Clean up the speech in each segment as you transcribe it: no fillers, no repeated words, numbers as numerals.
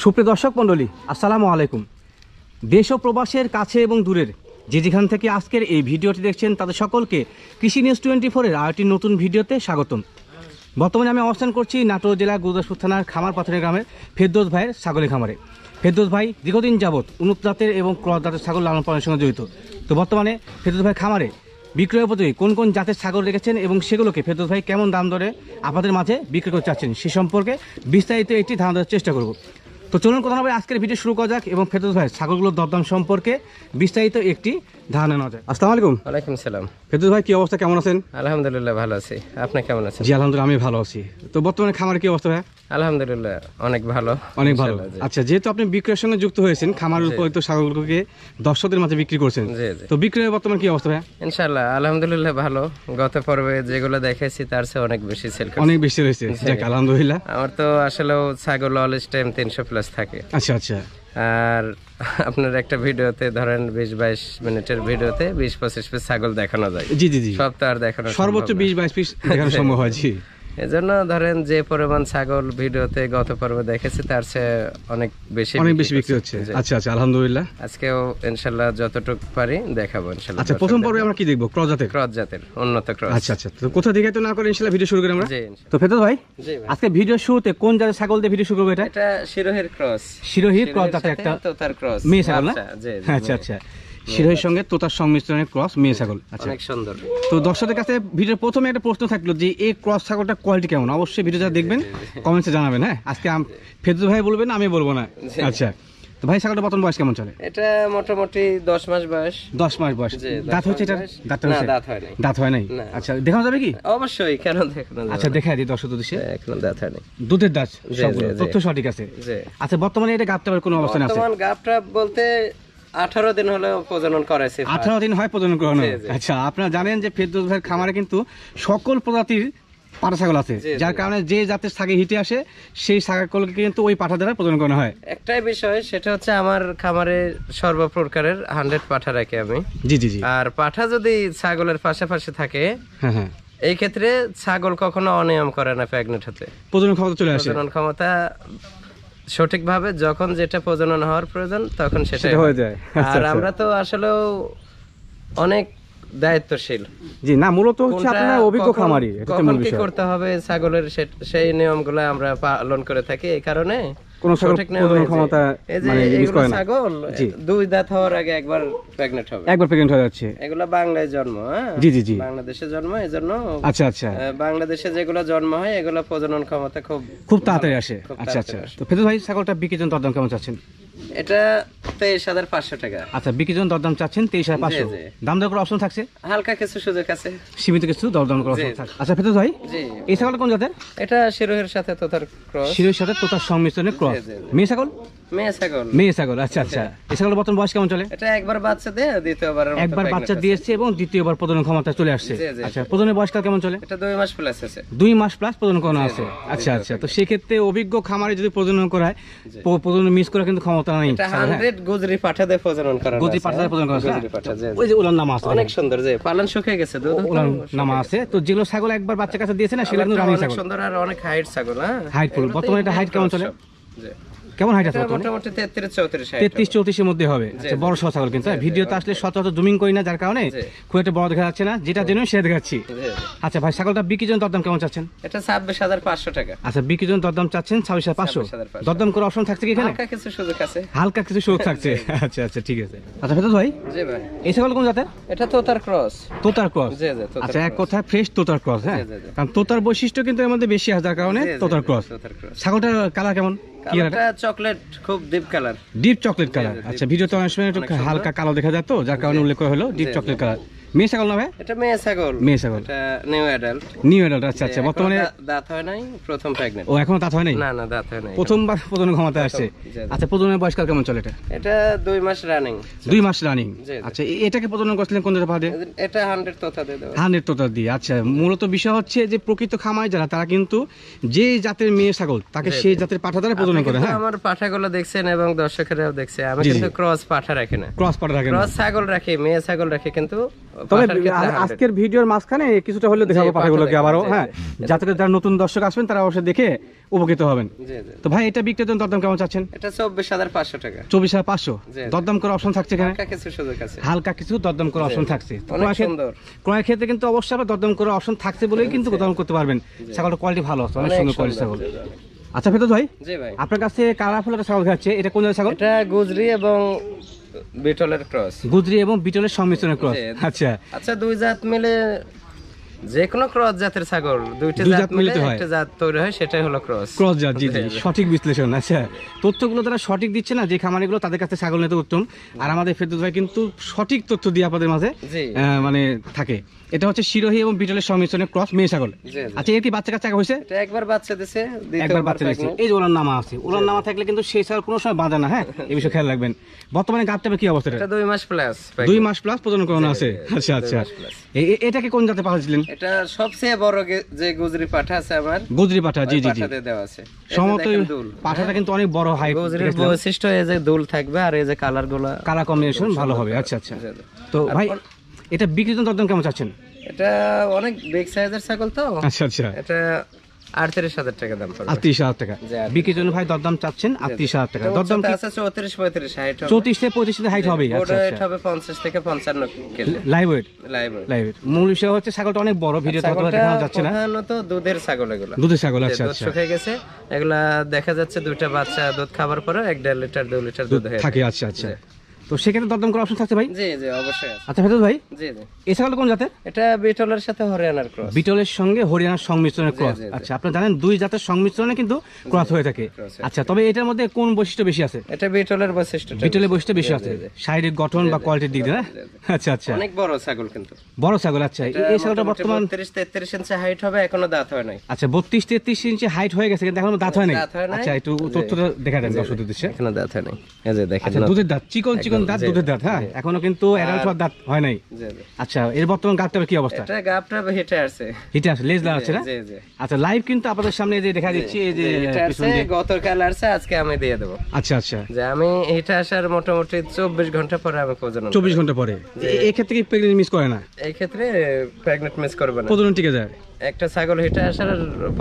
সুপ্রিয় দর্শক মণ্ডলী, আসসালামু আলাইকুম। দেশ ও প্রবাসের কাছে এবং দূরের যে যেখান থেকে আজকের এই ভিডিওটি দেখছেন তাদের সকলকে কৃষি নিউজ 24-এর আরেকটি নতুন ভিডিওতে স্বাগতম। বর্তমানে আমি অবস্থান করছি নাটোর জেলা গুরুদাসপুর থানার খামার পাথরের গ্রামের ফেরদৌস ভাইয়ের ছাগলের খামারে। ফেরদৌস ভাই দীর্ঘদিন যাবৎ উন্নত জাতের এবং ক্রস জাতের ছাগল লালন পালনের সঙ্গে জড়িত। তো বর্তমানে ফেরদৌস ভাই খামারে বিক্রয় উপযোগী কোন কোন জাতের ছাগল রেখেছেন এবং সেগুলোকে ফেরদৌস ভাই কেমন দাম দরে আপনাদের মাঝে বিক্রি করতে চাচ্ছেন সে সম্পর্কে বিস্তারিত একটি ধারণা দেওয়ার চেষ্টা করব। তো চলুন কথা হবে আজকের ভিডিও শুরু করা যাক এবং ফেরদৌস ভাই ছাগলগুলোর দরদাম সম্পর্কে বিস্তারিত একটি ধারণা নেওয়া যায়। আসসালামু আলাইকুম। ওয়ালাইকুম সালাম। ফেরদৌস ভাই কি অবস্থা, কেমন আছেন? আলহামদুলিল্লাহ ভালো আছি, আপনি কেমন আছেন? জি আলহামদুলিল্লাহ আমি ভালো আছি। তো বর্তমানে খামারের কি অবস্থা ভাই? আলহামদুলিল্লাহ অনেক ভালো, অনেক ভালো। আচ্ছা, যেহেতু আপনি বিক্রয়ের সঙ্গে যুক্ত হয়েছেন, খামারের উপর তো ছাগলগুলোকে দর্শকদের মাঝে বিক্রি করছেন, তো বিক্রয়ের বর্তমান কি অবস্থা ভাই? ইনশাআল্লাহ আলহামদুলিল্লাহ ভালো। গত পর্বে যেগুলো দেখেছি তার চেয়ে অনেক বেশি সেল করছে, অনেক বেশি হয়েছে। যাক আলহামদুলিল্লাহ। আমার তো আসলে ছাগল অলওয়েজ টাইম 300 প্লাস থাকে। আচ্ছা আচ্ছা। আর আপনার একটা ভিডিওতে ধরেন 20-22 মিনিটের ভিডিওতে 20-25 পিস ছাগল দেখানো যায়। জি জি জি। সব তো আর দেখানো সর্বোচ্চ 20-22 পিস দেখানো সম্ভব হয়। জি। এজন্য ধরেন যে পরিমাণ ছাগল ভিডিওতে গত পর্বে দেখেছি তার চেয়ে অনেক বেশি বিক্রি হচ্ছে। আচ্ছা আচ্ছা আলহামদুলিল্লাহ। আজকেও ইনশাআল্লাহ যতটুকু পারি দেখাবো ইনশাআল্লাহ। আচ্ছা, প্রথম পর্বে আমরা কি দেখব? ক্রস জাতের উন্নত ক্রস। আচ্ছা আচ্ছা। তো কোথা থেকে তো না করে ইনশাআল্লাহ ভিডিও শুরু করি আমরা। জি। তো ফেরদৌস ভাই, জি ভাই, আজকে ভিডিও শুরুতে কোন জাতের ছাগল দিয়ে ভিডিও শুরু করব? এটা শিরোহির ক্রস। শিরোহির ক্রস জাতের একটা তোতার ক্রস মেয়ে ছাগল না? জি। আচ্ছা আচ্ছা। শিরোহির সঙ্গে তোতার সংমিশ্রণের ক্রস মেয়ে ছাগল। আচ্ছা, অনেক সুন্দর। তো দর্শকদের কাছে ভিডিওর প্রথমে একটা প্রশ্ন থাকলো যে এই ক্রস ছাগলটা কোয়ালিটি কেমন? অবশ্যই ভিডিও যারা দেখবেন কমেন্টসে জানাবেন। হ্যাঁ, আজকে ফেরদৌস ভাই বলবেন, আমি বলবো না। আচ্ছা, তো ভাই ছাগলটা বর্তমান বয়স কেমন চলে? এটা মোটামুটি 10 মাস বয়স। 10 মাস বয়স। দাঁত হচ্ছে এটা? দাঁত হয় নাই। আচ্ছা, দেখানো যাবে কি? অবশ্যই, কেন দেখানো যাবে? আচ্ছা, দেখাই দিই দর্শক দৃশ্যে। এখনো দাঁত হয় নাই। দুধের দাঁত সবগুলো, তথ্য সঠিক আছে। আচ্ছা, বর্তমানে এটা গাবটার কোন অবস্থানে আছে? বর্তমান গাবটা বলতে 18 দিন হলো প্রজনন করেছে। 18 দিন হয় প্রজনন করানো। আচ্ছা, আপনারা জানেন যে ফেরদৌস ভাইয়ের খামারে কিন্তু সকল প্রজাতির পাঠা ছাগল আছে, যার কারণে যে জাতের ছাগে হিটে আসে সেই ছাগলকে কিন্তু ওই পাঠা দ্বারা প্রজনন করানো হয়। একটাই বিষয়, সেটা হচ্ছে আমার খামারে সর্বপ্রকারের 100 পাঠা রাখি আমি। জি জি জি। আর পাঠা যদি ছাগলের পাশাপাশি থাকে, হ্যাঁ হ্যাঁ, এই ক্ষেত্রে ছাগল কখনো অনিয়ম করে না প্রেগনেন্ট হতে। প্রজনন ক্ষমতা চলে আসে। প্রজনন ক্ষমতা সঠিকভাবে যখন যেটা প্রজনন হওয়ার প্রয়োজন তখন সেটা হয়ে যায়। আর আমরা তো আসলে অনেক দায়িত্বশীল। জি না, মূলত হচ্ছে আপনারা অভিজ্ঞ খামারি, এটা তো মূল বিষয়। কি করতে হবে ছাগলের সেই নিয়মগুলো আমরা পালন করে থাকি। এই কারণে কোন সঠিক প্রজনন ক্ষমতা মানে মিস করে না। ছাগল 2 দাঁত হওয়ার আগে একবার প্রেগন্যান্ট হবে, একবার প্রেগন্যান্ট হয়ে যাচ্ছে। এগুলা বাংলায় জন্ম। হ্যাঁ জি জি জি, বাংলাদেশে জন্ম। এজন্য আচ্ছা আচ্ছা, বাংলাদেশে যেগুলো জন্ম হয় এগুলো প্রজনন ক্ষমতা খুব তাড়াতাড়ি আসে। আচ্ছা আচ্ছা। তো ফেরদৌস ভাই ছাগলটা বিক্রির জন্য দরদাম কেমন চাচ্ছেন? এটা 23,500 টাকা। আচ্ছা, বিক্রির জন্য দরদাম চাচ্ছেন 23,500। দাম দর করার অপশন থাকছে? হালকা কিছু সুযোগ আছে, সীমিত কিছু দরদাম করার অপশন থাকছে। আচ্ছা ফেরদৌস ভাই, এই ছাগলটা কোন জাতের? এটা শিরোহির সাথে তোতার ক্রস। শিরোহির সাথে তোতার সংমিশ্রণের ক্রস মেয়ে ছাগল। মেয়ে ছাগল। আচ্ছা আচ্ছা। এই ছাগলের বর্তমান বয়স কেমন চলে? এটা একবার বাচ্চা দেয়, দ্বিতীয়বার একবার বাচ্চা দিয়েছে এবং দ্বিতীয়বার প্রজনন ক্ষমতা চলে আসছে। আচ্ছা, প্রজনের বয়সকাল কেমন চলে? এটা 2 মাস প্লাস আছে। 2 মাস প্লাস প্রজনন করানো আছে। আচ্ছা আচ্ছা। তো সেই ক্ষেত্রে অভিজ্ঞ খামারে যদি প্রজনন করায়, প্রজনন মিস করা কিন্তু ক্ষমতা নাই। এটা 100 গুজরি পাঠা দিয়ে প্রজনন করানো আছে। গুজরি পাঠা দিয়ে প্রজনন করা আছে। ওই যে উলান নামা আছে, অনেক সুন্দর। যে পালন শুকিয়ে গেছে, দুধ উলান নামা আছে। তো যেগুলো ছাগল একবার বাচ্চা কাছে দিয়েছে না, সেগুলো কিন্তু রানিং ছাগল, অনেক সুন্দর আর অনেক হাইট ছাগল। হ্যাঁ, হাইট ফুল। বর্তমানে এটা হাইট কেমন চলে? কেমন হাইট আছে? মোটামুটি 33-34 এর মধ্যে হবে। আচ্ছা, বড় সহ ছাগল কিন্তু ভিডিওতে আসলে সচরাচর জুমিং করি না, যার কারণে খুব একটা বড় দেখা যাচ্ছে না। যেটা জেনে সেটা দেখাচ্ছি। আচ্ছা ভাই, ছাগলটা বিক্রির জন্য দরদাম কেমন চাচ্ছেন? এটা 26,500 টাকা। আচ্ছা, বিক্রির জন্য দরদাম চাচ্ছেন 26,500। দরদাম করার অপশন থাকছে কি এখানে? হালকা কিছু সুযোগ আছে। হালকা কিছু সুযোগ থাকছে। আচ্ছা আচ্ছা, ঠিক আছে। আচ্ছা ফেরদৌস ভাই, জি ভাই, এই ছাগল কোন জাতের? এটা তোতার ক্রস। তোতার ক্রস। জি জি। আচ্ছা, এক কথায় ফ্রেশ তোতার ক্রস। হ্যাঁ, কারণ তোতার বৈশিষ্ট্য কিন্তু এর মধ্যে বেশি আছে, যার কারণে তোতার ক্রস। ছাগলটার কালার কেমন? এটা চকলেট, খুব deep colour. Deep chocolate colour. আচ্ছা, ভিডিওতে অনেক সময় একটু হালকা কালো দেখা যায়, তো যার কারণে উল্লেখ করা হলো ডিপ চকলেট কালার। মেয়ে ছাগল না ভাই? এটা মেয়ে ছাগল। মেয়ে ছাগল। এটা নিউ অ্যাডাল্ট। New adult. আচ্ছা আচ্ছা। বর্তমানে দাঁত হয় নাই, প্রথম প্রেগন্যান্ট। ও, এখনো দাঁত হয় নাই? না না, দাঁত হয় নাই, প্রথমবার প্রজনন ক্ষমতা আসছে। আচ্ছা, প্রজননের বয়সকাল কেমন চলে এটা? এটা 2 মাস রানিং। 2 মাস রানিং। আচ্ছা, এটাকে প্রজনন করছিলেন কোন জাতের পাঠা? এটা 100 তোতা দিয়ে দেব। 100 তোতা দিয়ে। আচ্ছা, মূলত বিষয় হচ্ছে যে প্রকৃত খামারি যারা, তারা কিন্তু যে জাতের মেয়ে ছাগল তাকে সেই জাতের পাঠা দ্বারা প্রজনন করে। হ্যাঁ, আমার পাঠাগুলো দেখছেন এবং দর্শকরাও দেখছে। আমি কিন্তু ক্রস পাঠা রাখি না, ক্রস পাঠা রাখি না। ক্রস ছাগল রাখি, মেয়ে ছাগল রাখি, কিন্তু তবে পাঠার ক্ষেত্রে 100 আজকের ভিডিওর মাঝখানে কিছুটা হলে দেখাবো জি, পাঠাগুলোকে পাঠা আবারও, দেখাবো, হ্যাঁ, জি, যাতে করে যারা নতুন দর্শক আসবেন তারা অবশ্যই দেখে উপকৃত হবেন। জি জি তো ভাই এটা বিক্রির জন্য দরদাম কেমন চাচ্ছেন? এটা 24,500 টাকা। 24,500 জি, জি। দরদাম করার অপশন থাকছে এখানে, হালকা কিছু সুযোগ আছে। হালকা কিছু দরদাম করার অপশন থাকছে। তো অনেক সুন্দর। ক্রয়ের ক্ষেত্রে কিন্তু অবশ্যই আবার দরদাম করার অপশন থাকছে বলেই কিন্তু দরদাম করতে পারবেন। ছাগলটা কোয়ালিটি ভালো আছে, অনেক সুন্দর কোয়ালিটি ছাগল। আচ্ছা ফেরদৌস ভাই, জি ভাই, আপনার কাছে কালারফুল একটা ছাগল খাচ্ছে, এটা কোন জাতের ছাগল? এটা গুজরি এবং বিটলের ক্রস। গুজরি এবং বিটলের সংমিশ্রণের ক্রস। জি। আচ্ছা, আচ্ছা, দুই জাত মিলে যে কোনো ক্রস জাতের ছাগল, দুইটা দুই জাত জাত মিলে মিলিত হয়। একটা জাত তৈরি হয়, সেটাই হলো ক্রস। ক্রস জাত, জি জি, সঠিক বিশ্লেষণ। আচ্ছা, তথ্যগুলো তারা সঠিক দিচ্ছে না যে খামারিগুলো, তাদের কাছে ছাগল নিতে উত্তম। আর আমাদের ফেরদৌস ভাই কিন্তু সঠিক তথ্য দিয়ে আপনাদের মাঝে জি মানে থাকে। এটা হচ্ছে শিরোহী এবং বিটলের সংমিশ্রণের ক্রস মেয়ে ছাগল। জি জি। আচ্ছা, এর কি বাচ্চা কাচ্চা হয়েছে? এটা একবার বাচ্চা দিছে, একবার দ্বিতীয়বার বাচ্চা দিচ্ছে। pregnant। এই যে ওনার নামা আছে, ওনার নামা থাকলে কিন্তু সেই ছাগল কোনো সময় বাঁধে না, হ্যাঁ, এই বিষয়ে খেয়াল রাখবেন। বর্তমানে গাবটাবে কি অবস্থা? এটা 2 মাস প্লাস। 2 মাস প্লাস প্রজনন করানো আছে। আচ্ছা আচ্ছা, মাস plus। এটাকে কোন জাতে পাঠাচ্ছিলেন? এটা সবচেয়ে বড় যে গুজরি পাঠা আছে আমার, গুজরি পাঠা, জি জি জি, পাঠাতে দেওয়া আছে। সম্ভবত এই যে দেখেন দুল। পাঠাটা কিন্তু অনেক বড় হাইট, গুজরির বৈশিষ্ট্য এই যে দুল থাকবে আর এই যে কালার গুলো, কালার কম্বিনেশন ভালো হবে। আচ্ছা আচ্ছা, জি, জি। তো ভাই এটা বিক্রির জন্য দরদাম কেমন চাচ্ছেন? এটা অনেক বিগ সাইজের ছাগল তো, আচ্ছা আচ্ছা, এটা 38,000 টাকা দাম পড়বে। 38,000 টাকা জি, 38,000 বিক্রির জন্য ভাই দরদাম চাচ্ছেন 38,000 টাকা। দরদাম কি আছে 34-35 হাইট হবে। 34 থেকে 35 হাইট হবে? আচ্ছা ওটা আচ্ছা, হবে 50 থেকে 55 কেজি লাইভ ওয়েট। লাইভ। মূল বিষয় হচ্ছে ছাগলটা অনেক বড়, ভিডিওতে হয়তো ছাগলটা দেখানো যাচ্ছে না। প্রধানত দুধের ছাগল এগুলো, দুধের ছাগল। আচ্ছা দুধ আচ্ছা, শুকিয়ে গেছে, এগুলা দেখা যাচ্ছে দুইটা বাচ্চা দুধ খাবার পরে 1.5 লিটার 2 লিটার দুধ হয়ে থাকে। আচ্ছা আচ্ছা, তো সেক্ষেত্রে দরদাম করার অপশন থাকছে ভাই? জি জি অবশ্যই আছে। আচ্ছা ফেরদৌস ভাই, জি জি, এই ছাগল কোন জাতের? এটা বিটলের সাথে হরিয়ানার ক্রস। বিটলের সঙ্গে হরিয়ানার সংমিশ্রণের ক্রস। জি, জি। আচ্ছা, আপনারা জানেন দুই জাতের সংমিশ্রণে কিন্তু ক্রস হয়ে থাকে। cross হয়ে আচ্ছা, তবে এটার মধ্যে কোন বৈশিষ্ট্য বেশি আছে? এটা বিটলের বৈশিষ্ট্য, বিটলের বৈশিষ্ট্য বেশি আছে, শারীরিক গঠন বা কোয়ালিটির দিক দিয়ে, না? আচ্ছা আচ্ছা, অনেক বড় ছাগল কিন্তু। বড় ছাগল। আচ্ছা, এই ছাগলটা বর্তমান 33 ইঞ্চি হাইট হবে, এখনো দাঁত হয় নাই। আচ্ছা 32-33 ইঞ্চি হাইট হয়ে গেছে, কিন্তু এখনো দাঁত হয় নাই। দাঁত হয় নাই। আচ্ছা, একটু তথ্যটা দেখা দেন দর্শকদের উদ্দেশ্যে। এখনো দাঁত হয় নাই, এই যে দেখেন। আচ্ছা, দুধের দাঁত, চিকন চিকন দাঁত, জি, দুধের দাঁত, হ্যাঁ, এখনো কিন্তু অ্যাডাল্ট হওয়ার দাঁত হয় নাই। জি জি। আচ্ছা, এর বর্তমান গাবটার কি অবস্থা? এটা গাবটা হেঁটে আসছে। হিটে আছে, লেজ আছে না? জি জি। আচ্ছা, লাইভ কিন্তু আপনাদের সামনে এই যে দেখা দিচ্ছি, এই যে এটা পিছন আসছে, দিয়ে। গতকাল আসছে, আজকে আমি দিয়ে দেবো। আচ্ছা আচ্ছা, যে আমি এটা আসার মোটামুটি 24 ঘন্টা পরে আমি প্রজনন 24 ঘন্টা পরে। এই ক্ষেত্রে কি প্রেগনেন্ট মিস করে না? এই ক্ষেত্রে প্রেগনেন্ট মিস করবে না। প্রজনন টিকে যায়? একটা ছাগল হেঁটে আসার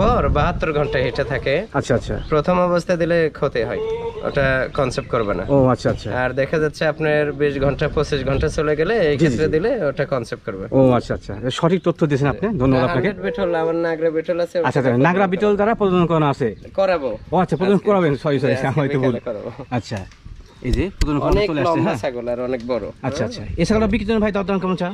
পর 72 ঘন্টা হেঁটে থাকে। আচ্ছা আচ্ছা, প্রথম অবস্থায় দিলে ক্ষতি হয়, ওটা কনসেপ্ট করবে না। ও আচ্ছা আচ্ছা, আর দেখা যাচ্ছে আপনার 20 ঘন্টা 25 ঘন্টা চলে গেলে এই ক্ষেত্রে দিলে ওটা কনসেপ্ট করবে। ও আচ্ছা আচ্ছা, সঠিক তথ্য দিয়েছেন আপনি, ধন্যবাদ আপনাকে। 100 বিটল, আমার নাগরা বিটল আছে। আচ্ছা আচ্ছা, নাগরা বিটল দ্বারা প্রজনন করানো আছে? করাবো। ও আচ্ছা, প্রজনন করাবেন, সরি সরি, আজকে আমার হয়তো ভুল। বিকালে করাবো। আচ্ছা, এই যে প্রজনন করানো অনেক চলে আসছে, লম্বা হ্যাঁ। ছাগল আর অনেক বড়। আচ্ছা আচ্ছা, এই ছাগলটা বিক্রির জন্য ভাই দরদাম কেমন চা?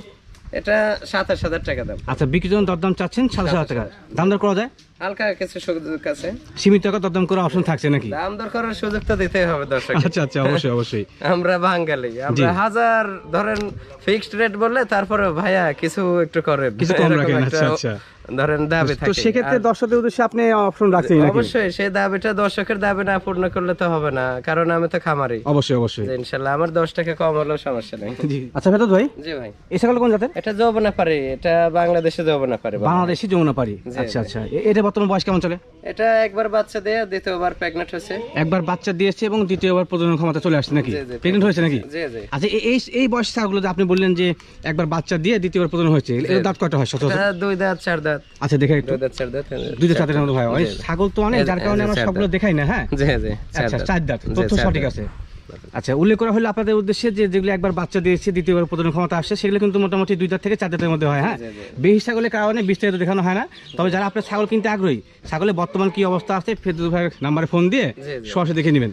এটা 27,000 টাকা দাম। আচ্ছা, বিক্রির জন্য দরদাম চাচ্ছেন 27,000 টাকা। দাম দর করা যায়? হালকা কিছু সুযোগ আছে, সীমিত টাকা দরদাম করার অপশন থাকছে নাকি? দাম দর করার সুযোগ তো দিতেই হবে দর্শক। আচ্ছা আচ্ছা, অবশ্যই অবশ্যই। আমরা বাঙালি, আমরা হাজার ধরেন ফিক্সড রেট বললে তারপরে ভাইয়া কিছু একটু করে, কিছু কম এরকম রাখেন। একটা আচ্ছা আচ্ছা, ধরেন দাবি তো থাকে। সেক্ষেত্রে দর্শকদের উদ্দেশ্যে আপনি অপশন রাখছেন নাকি? অবশ্যই সেই দাবিটা দর্শকের দাবি না পূর্ণ করলে তো হবে না, কারণ আমি তো খামারি। অবশ্যই অবশ্যই, যে ইনশাআল্লাহ আমার 10 টাকা কম হলেও সমস্যা নেই। জি। আচ্ছা ফেরদৌস ভাই, জি ভাই, এই ছাগল কোন জাতের? এটা যৌবনা পারি, এটা বাংলাদেশে যৌবনা পারি। বাংলাদেশি যমুনাপাড়ি। আচ্ছা আচ্ছা, এটা বর্তমান বয়স কেমন চলে? এটা একবার বাচ্চা দেয়া, দ্বিতীয়বার প্রেগনেন্ট হয়েছে। একবার বাচ্চা দিয়েছে এবং দ্বিতীয়বার প্রজনন ক্ষমতা চলে আসছে নাকি? জি, জি, প্রেগনেন্ট হয়েছে নাকি? জি জি। আচ্ছা, এই বয়স ছাগলগুলো যে আপনি বললেন যে একবার বাচ্চা দিয়ে দ্বিতীয়বার প্রজনন হয়েছে, এর দাঁত কয়টা হয় সচরাচর? এটা 2 দাঁত 4 দাঁত। আচ্ছা, দেখে একটু। 2 দাঁত 4 দাঁত। 2 থেকে 4 দাঁতের মতো হয়। ওই ছাগল তো অনেক, যার কারণে আমরা সবগুলো দেখাই না, হ্যাঁ। জি জি। আচ্ছা, 4 দাঁত, তথ্য সঠিক আছে। আচ্ছা, উল্লেখ করা হলো আপনাদের উদ্দেশ্যে যে যেগুলো একবার বাচ্চা দিয়েছে দ্বিতীয়বার প্রজনন ক্ষমতা আসছে, সেগুলো কিন্তু মোটামুটি 2 দাঁত থেকে 4 দাঁতের মধ্যে হয়, হ্যাঁ। বেশি ছাগলের কারণে বিস্তারিত দেখানো হয় না। তবে যারা আপনার ছাগল কিনতে আগ্রহী, ছাগলের বর্তমান কি অবস্থা আছে, ফেরদৌস ভাইয়ের নাম্বারে ফোন দিয়ে সরাসরি দেখে নেবেন।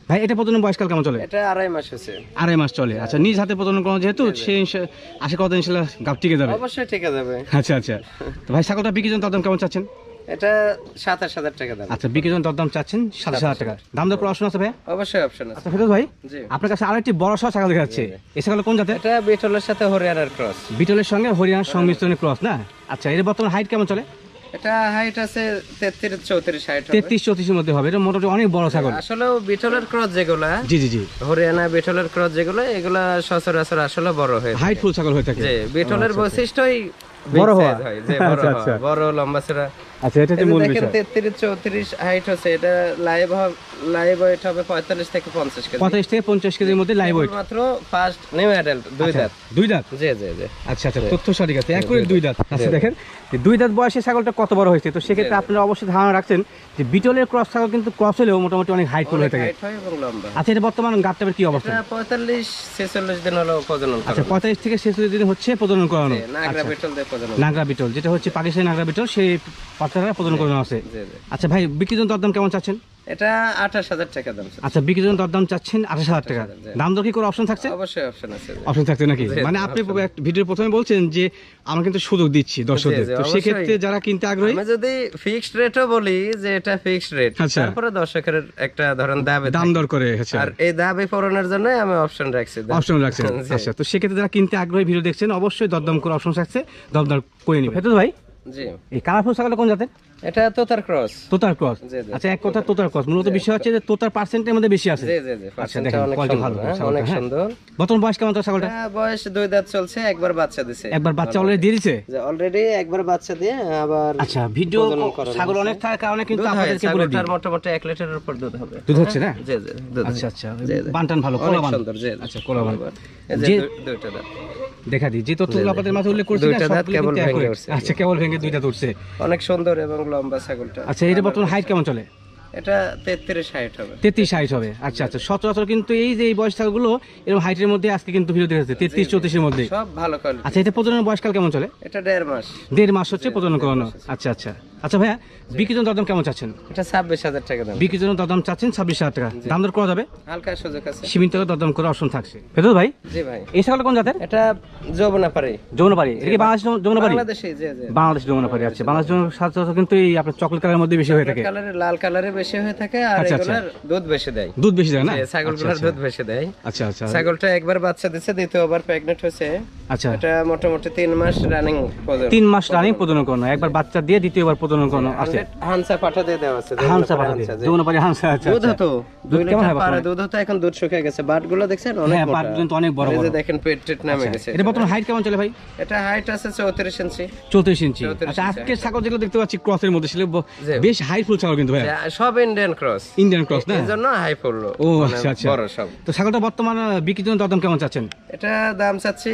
ভাই, এটা প্রজনন বয়সকাল কেমন চলে? এটা 2.5 মাস হয়েছে। 2.5 মাস চলে। আচ্ছা, নিজ হাতে প্রজনন করানো যেহেতু, সে আশা করা ইনশাআল্লাহ গাব টিকে যাবে। অবশ্যই ঠিক যাবে। আচ্ছা আচ্ছা, তো ভাই ছাগলটা বিক্রির জন্য দরদাম কেমন চাচ্ছেন? এটা 27,000 টাকা দাম। আচ্ছা, বিক্রির জন্য দরদাম চাচ্ছেন 27,000 টাকা। দাম দর করার অপশন আছে ভাই? অবশ্যই অপশন আছে। আচ্ছা ফেরদৌস ভাই, জি। আপনার কাছে আরেকটি বড় সহ ছাগল দেখা যাচ্ছে, এই ছাগল কোন জাতের? এটা বিটলের সাথে হরিয়ানার ক্রস। বিটলের সঙ্গে হরিয়ানার সংমিশ্রণের ক্রস, না? আচ্ছা, এর বর্তমান হাইট কেমন চলে? এটা হাইট আছে 33-34 হাইট হবে। 33-34 মধ্যে হবে। এটা মোটামুটি অনেক বড় ছাগল। আসলে বিটলের ক্রস যেগুলা, জি জি জি, হরিয়ানা বিটলের ক্রস যেগুলো, এগুলা সচরাচর আসলে বড় হয়ে থাকে। হাইট ফুল ছাগল হয়ে থাকে। যে বিটলের বৈশিষ্ট্যই বড় বড় হওয়া। হয়, যে বড় আচ্ছা, হওয়া, আচ্ছা। বড় লম্বা চড়া। আচ্ছা, এটা হচ্ছে মূল দেখেন বিষয়। 33 34 হাইট হচ্ছে, এটা লাইভ ওয়েট হবে 45 থেকে 50 কেজি। 45 থেকে 50 কেজির মধ্যে লাইভ ওয়েট। মাত্র ফার্স্ট নিউ অ্যাডাল্ট, দুই দাঁত। দুই দাঁত? জি জি জি। আচ্ছা আচ্ছা, তথ্য সঠিক আছে, একুরেট দুই দাঁত। আচ্ছা দেখেন, এই দুই দাঁত বয়সে ছাগলটা কত বড় হয়েছে, তো সেক্ষেত্রে আপনারা অবশ্যই ধারণা রাখছেন যে বিটলের ক্রস ছাগল কিন্তু ক্রস হলেও মোটামুটি অনেক হাইটফুল হয়ে থাকে। হাইট হয় এবং লম্বা। আচ্ছা, এটা বর্তমান গাবটার কি অবস্থা? এটা 45 46 দিন হলো প্রজনন করা। আচ্ছা, 45 থেকে 46 দিন হচ্ছে প্রজনন করানো। নাগরা বিটল দিয়ে প্রজনন। নাগরা বিটল, যেটা হচ্ছে পাকিস্তানি নাগরা বিটল, সেই বাচ্চারা প্রজনন করানো আছে। জি জি। আচ্ছা ভাই, বিক্রির জন্য দরদাম কেমন চাচ্ছেন? এটা 28000 টাকা দাম। আচ্ছা, বিক্রির জন্য দরদাম চাচ্ছেন 28000 টাকা। দাম দর কি করে অপশন থাকছে? অবশ্যই অপশন আছে। অপশন থাকছে নাকি? মানে আপনি ভিডিওর প্রথমে বলছেন যে আমরা কিন্তু সুযোগ দিচ্ছি দর্শকদের, তো সেক্ষেত্রে যারা কিনতে আগ্রহী, আমি যদি ফিক্সড রেটও বলি যে এটা ফিক্সড রেট, তারপরে দর্শকের একটা ধরেন দাম দর করে, আচ্ছা, আর এই দাবি পূরণের জন্য আমি অপশন রাখছি। অপশন রাখছেন। আচ্ছা, তো সেক্ষেত্রে যারা কিনতে আগ্রহী ভিডিও দেখছেন অবশ্যই দরদাম করে অপশন থাকছে, দরদাম করে নিবে। তো ভাই, জি, এই কালারফুল ছাগলটা কোন জাতের? এটা তোতার ক্রস। তোতার ক্রস। আচ্ছা, এক কথা তোতার ক্রস, মূলত বিষয় হচ্ছে যে তোতার পার্সেন্টের মধ্যে বেশি আছে। জি জি জি। আচ্ছা, দেখেন কোয়ালিটি ভালো, অনেক সুন্দর। বর্তমান বয়স কেমন তোর ছাগলটা? বয়স 2 দাঁত চলছে, একবার বাচ্চা দিছে। একবার বাচ্চা অলরেডি দিয়ে দিয়েছে? যে অলরেডি একবার বাচ্চা দিয়ে আবার। আচ্ছা, ভিডিও ছাগল অনেক থাকার কারণে কিন্তু আপনাদেরকে বলে দিই, মোটামুটি 1 লিটারের উপর দুধ হবে। দুধ হচ্ছে না? জি জি, দুধ। আচ্ছা আচ্ছা, বানটান ভালো, অনেক কোলাবান সুন্দর। জি, আচ্ছা, কোলাবান। এই যে দুইটা দাঁত দেখা দিই, যে তথ্যগুলো আপনাদের মাঝে উল্লেখ করছি, দুইটা দাঁত কেবল ভেঙে উঠছে। আচ্ছা, কেবল ভেঙে দুইটা উঠছে। অনেক সুন্দর এবং লম্বা ছাগলটা। আচ্ছা, এটা বর্তমান হাইট কেমন চলে? এটা 33 হাইট হবে। 33 হাইট হবে। আচ্ছা আচ্ছা, সচরাচর কিন্তু এই যে এই বয়স ছাগলগুলো এরকম হাইটের মধ্যে আজকে কিন্তু ভিডিও দেখেছে 33 34 এর মধ্যে, সব ভালো কোয়ালিটি। আচ্ছা, এটা প্রজননের বয়সকাল কেমন চলে? এটা 1.5 মাস। 1.5 মাস হচ্ছে প্রজনন করানো। আচ্ছা আচ্ছা। আচ্ছা ভাইয়া, বিক্রির জন্য দরদাম কেমন চাচ্ছেন? এটা 26000 টাকা দাম। বিক্রির জন্য দরদাম চাচ্ছেন 26000 টাকা। দাম দর করা যাবে? হালকা সুযোগ আছে। সীমিত দরদাম করে অপশন থাকছে। ফেরদৌস ভাই, জি ভাই, এই ছাগলটা কোন জাতের? এটা যমুনাপাড়ি। যমুনাপাড়ি, এটা কি বাংলাদেশ যমুনাপাড়ি? বাংলাদেশি। জি জি, বাংলাদেশ যমুনাপাড়ি। আচ্ছা, বাংলাদেশ সচরাচর কিন্তু এই আপনার চকলেট কালারের মধ্যে বেশি হয়ে থাকে, কালারে লাল কালারে বেশি হয়ে থাকে, আর এগুলোর দুধ বেশি দেয়। দুধ বেশি দেয় না? ছাগলগুলোর দুধ বেশি দেয়। আচ্ছা আচ্ছা। ছাগলটা একবার বাচ্চা দিছে, দ্বিতীয়বার প্রেগন্যান্ট হয়েছে। আচ্ছা, এটা মোটামুটি 3 মাস রানিং প্রজনন। 3 মাস রানিং প্রজনন করানো, একবার বাচ্চা দিয়ে দ্বিতীয়বার প্রজনন করানো আছে। হানসা পাঠা দিয়ে দেওয়া আছে। হানসা পাঠা দিয়ে, যমুনাপাড়ি হানসা। আচ্ছা, দুধ হতো 2 কেমন লিটার হয় পারে দুধ হতো, এখন দুধ শুকিয়ে গেছে। বাটগুলো দেখছেন অনেক হ্যাঁ, মোটা। বাট কিন্তু অনেক বড় এই বড়। যে দেখেন পেট টেট নামে গেছে। এটা বর্তমান হাইট কেমন চলে ভাই? এটা হাইট আছে 34 ইঞ্চি। 34 ইঞ্চি। 34 আচ্ছা, আজকের ছাগল যেগুলো দেখতে পাচ্ছি ক্রসের মধ্যে ছিল, জি। বেশ হাইফুল ছাগল কিন্তু ভাই, সব ইন্ডিয়ান ক্রস। ইন্ডিয়ান ক্রস না? এজন্য হাই পড়লো। ও আচ্ছা আচ্ছা, বড় সব। তো ছাগলটা বর্তমান বিক্রির জন্য দরদাম কেমন চাচ্ছেন? এটা দাম চাচ্ছি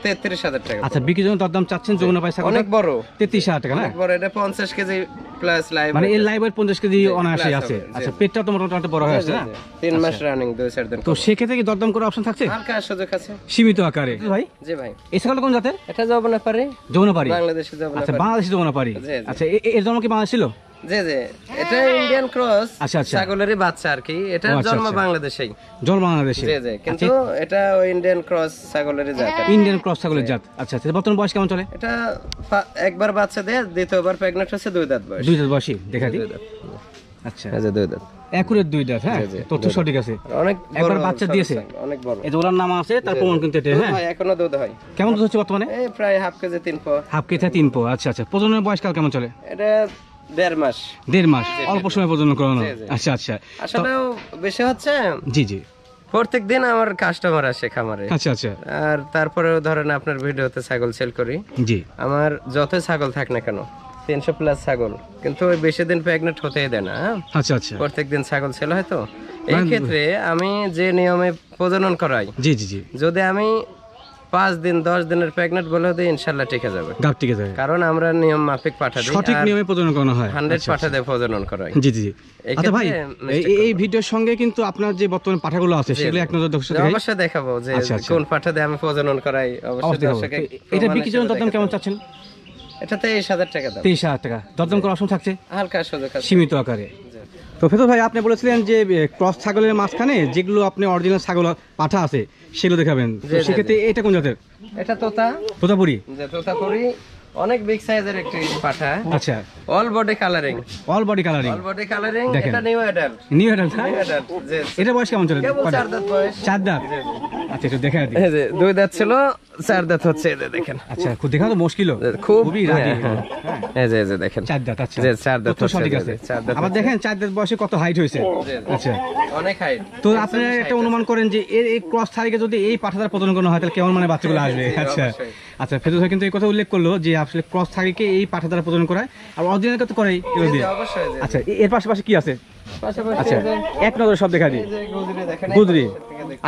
33000 টাকা। আচ্ছা, বিক্রির জন্য দরদাম চাচ্ছেন যমুনাপাড়ি ছাগল অনেক বড়, 33000 টাকা না? অনেক বড়। এটা 50 কেজি প্লাস লাইভ, মানে এই লাইভ ওয়েট 50 কেজি অনায়াসে plus আছে। হবে, জি। আচ্ছা, পেটটা তো মোটামুটি বড় হয়ে আসছে না? 3 মাস রানিং, 2-4 দিন। তো সেক্ষেত্রে কি দরদাম করে অপশন থাকছে? হালকা সুযোগ আছে, সীমিত আকারে। ভাই, জি ভাই, এই ছাগলটা কোন জাতের? এটা যমুনাপাড়ি। যমুনাপাড়ি, বাংলাদেশি আচ্ছা, যমুনাপাড়ি। বাংলাদেশি যমুনাপাড়ি। জি, জি। আচ্ছা, এর জন্ম কি বাংলাদেশ ছিল? জি জি, এটা ইন্ডিয়ান ক্রস। আচ্ছা আচ্ছা, ছাগলেরই বাচ্চা আর কি। এটা ও, আচ্ছা, জন্ম আচ্ছা। বাংলাদেশেই। জল বাংলাদেশে। জি জি, কিন্তু এটা ওই ইন্ডিয়ান ক্রস ছাগলেরই জাত। ইন্ডিয়ান ক্রস ছাগলের জাত। আচ্ছা আচ্ছা, বর্তমান বয়স কেমন চলে? এটা একবার বাচ্চা দেয়, দ্বিতীয়বার প্রেগন্যান্ট হচ্ছে 2 দাঁত বয়স। 2 দাঁত বয়সী, দেখা দিই। 2 দাঁত। আচ্ছা, এই যে 2 দাঁত। একুরেট 2 দাঁত। হ্যাঁ, জি, জি, তথ্য সঠিক আছে। অনেক একবার বড় বাচ্চা দিয়েছে, অনেক বড়। এই যে ওলার নাম আছে, তার প্রমাণ কিন্তু এটা। হ্যাঁ, দুধ হয়, এখনো দুধ হয়। কেমন দুধ হচ্ছে বর্তমানে? এই প্রায় হাফ কেজি 3 পো। হাফ কেজি 3 পো। আচ্ছা আচ্ছা, প্রজননের বয়সকাল কেমন চলে? এটা 1.5 মাস। 1.5 মাস, অল্প সময় প্রজনন করানো। জি, জি। আচ্ছা আচ্ছা, আসলে বেশি হচ্ছে, জি জি, প্রত্যেক দিন আমার কাস্টমার আসে খামারে। আচ্ছা আচ্ছা, আর তারপরেও ধরেন আপনার ভিডিওতে ছাগল সেল করি। জি, আমার যত ছাগল থাক না কেন, 300 প্লাস ছাগল, কিন্তু ওই বেশি দিন প্রেগনেন্ট হতেই দেয় না। আচ্ছা আচ্ছা, প্রত্যেকদিন ছাগল সেল হয়। তো এই ক্ষেত্রে আমি যে নিয়মে প্রজনন করাই, জি জি জি, যদি আমি 5 দিন 10 দিনের প্রেগনেন্ট বলে দিই, ইনশাল্লাহ টিকে যাবে। গাব টিকে যাবে, কারণ আমরা নিয়ম মাফিক পাঠা দিই, সঠিক নিয়মে প্রজনন করানো হয়। 100 পাঠা দিয়ে প্রজনন করাই। জি জি জি। এই আচ্ছা ভাই, ক্ষেত্রে এই ভিডিওর সঙ্গে কিন্তু আপনার যে বর্তমানে পাঠাগুলো আছে সেগুলো এক নজর দর্শক দেখাই। অবশ্যই দেখাবো যে আচ্ছা, আচ্ছা। কোন পাঠা দিয়ে আমি প্রজনন করাই। অবশ্যই দর্শক এটা বিক্রির জন্য দরদাম কেমন চাচ্ছেন? এটা 23000 টাকা দাম। 23000 টাকা দরদাম করার অপশন থাকছে, হালকা সুযোগ আছে, সীমিত আকারে। তো ফেরদৌস ভাই, আপনি বলেছিলেন যে ক্রস ছাগলের মাঝখানে যেগুলো আপনি অরিজিনাল ছাগল পাঠা আছে সেগুলো দেখাবেন, তো সেক্ষেত্রে এটা কোন জাতের? এটা তোতাপুরি। যে তোতাপুরি অনেক বিগ সাইজের একটি পাঠা। আচ্ছা, all body colouring. All body colouring. All body colouring. দেখেন। এটা new adult. New adult. New adult. জি। এটা বয়স কেমন চলে? কেবল 4 দাঁত বয়স। 4 দাঁত। আচ্ছা, একটু দেখা দিই। এই যে 2 দাঁত ছিল, 4 দাঁত হচ্ছে। এই যে দেখেন। আচ্ছা, খুব দেখা তো মুশকিল, খুবই রাগী। এই যে দেখেন। 4 দাঁত। আচ্ছা, যে 4 দাঁত তথ্য সঠিক আছে। 4 দাঁত। আবার দেখেন 4 দাঁত বয়সে কত হাইট হয়েছে। আচ্ছা, অনেক হাইট। তো আপনি একটা অনুমান করেন যে এই ক্রস ছাড়িকে যদি এই পাঠাদার প্রদান করা হয় তাহলে কেমন মানে বাচ্চাগুলো আসবে? আচ্ছা আচ্ছা, ফেরদৌস ভাই কিন্তু এই কথা উল্লেখ করলো যে আসলে ক্রস ছাগলকে এই পাঠা দ্বারা প্রজনন করায়, আর অরিজিনাল কত করে এগুলো দিয়ে? অবশ্যই। আচ্ছা, এর পাশাপাশি কি আছে? পাশাপাশি আচ্ছা, এক নজরে সব দেখা দিই। গুজরি,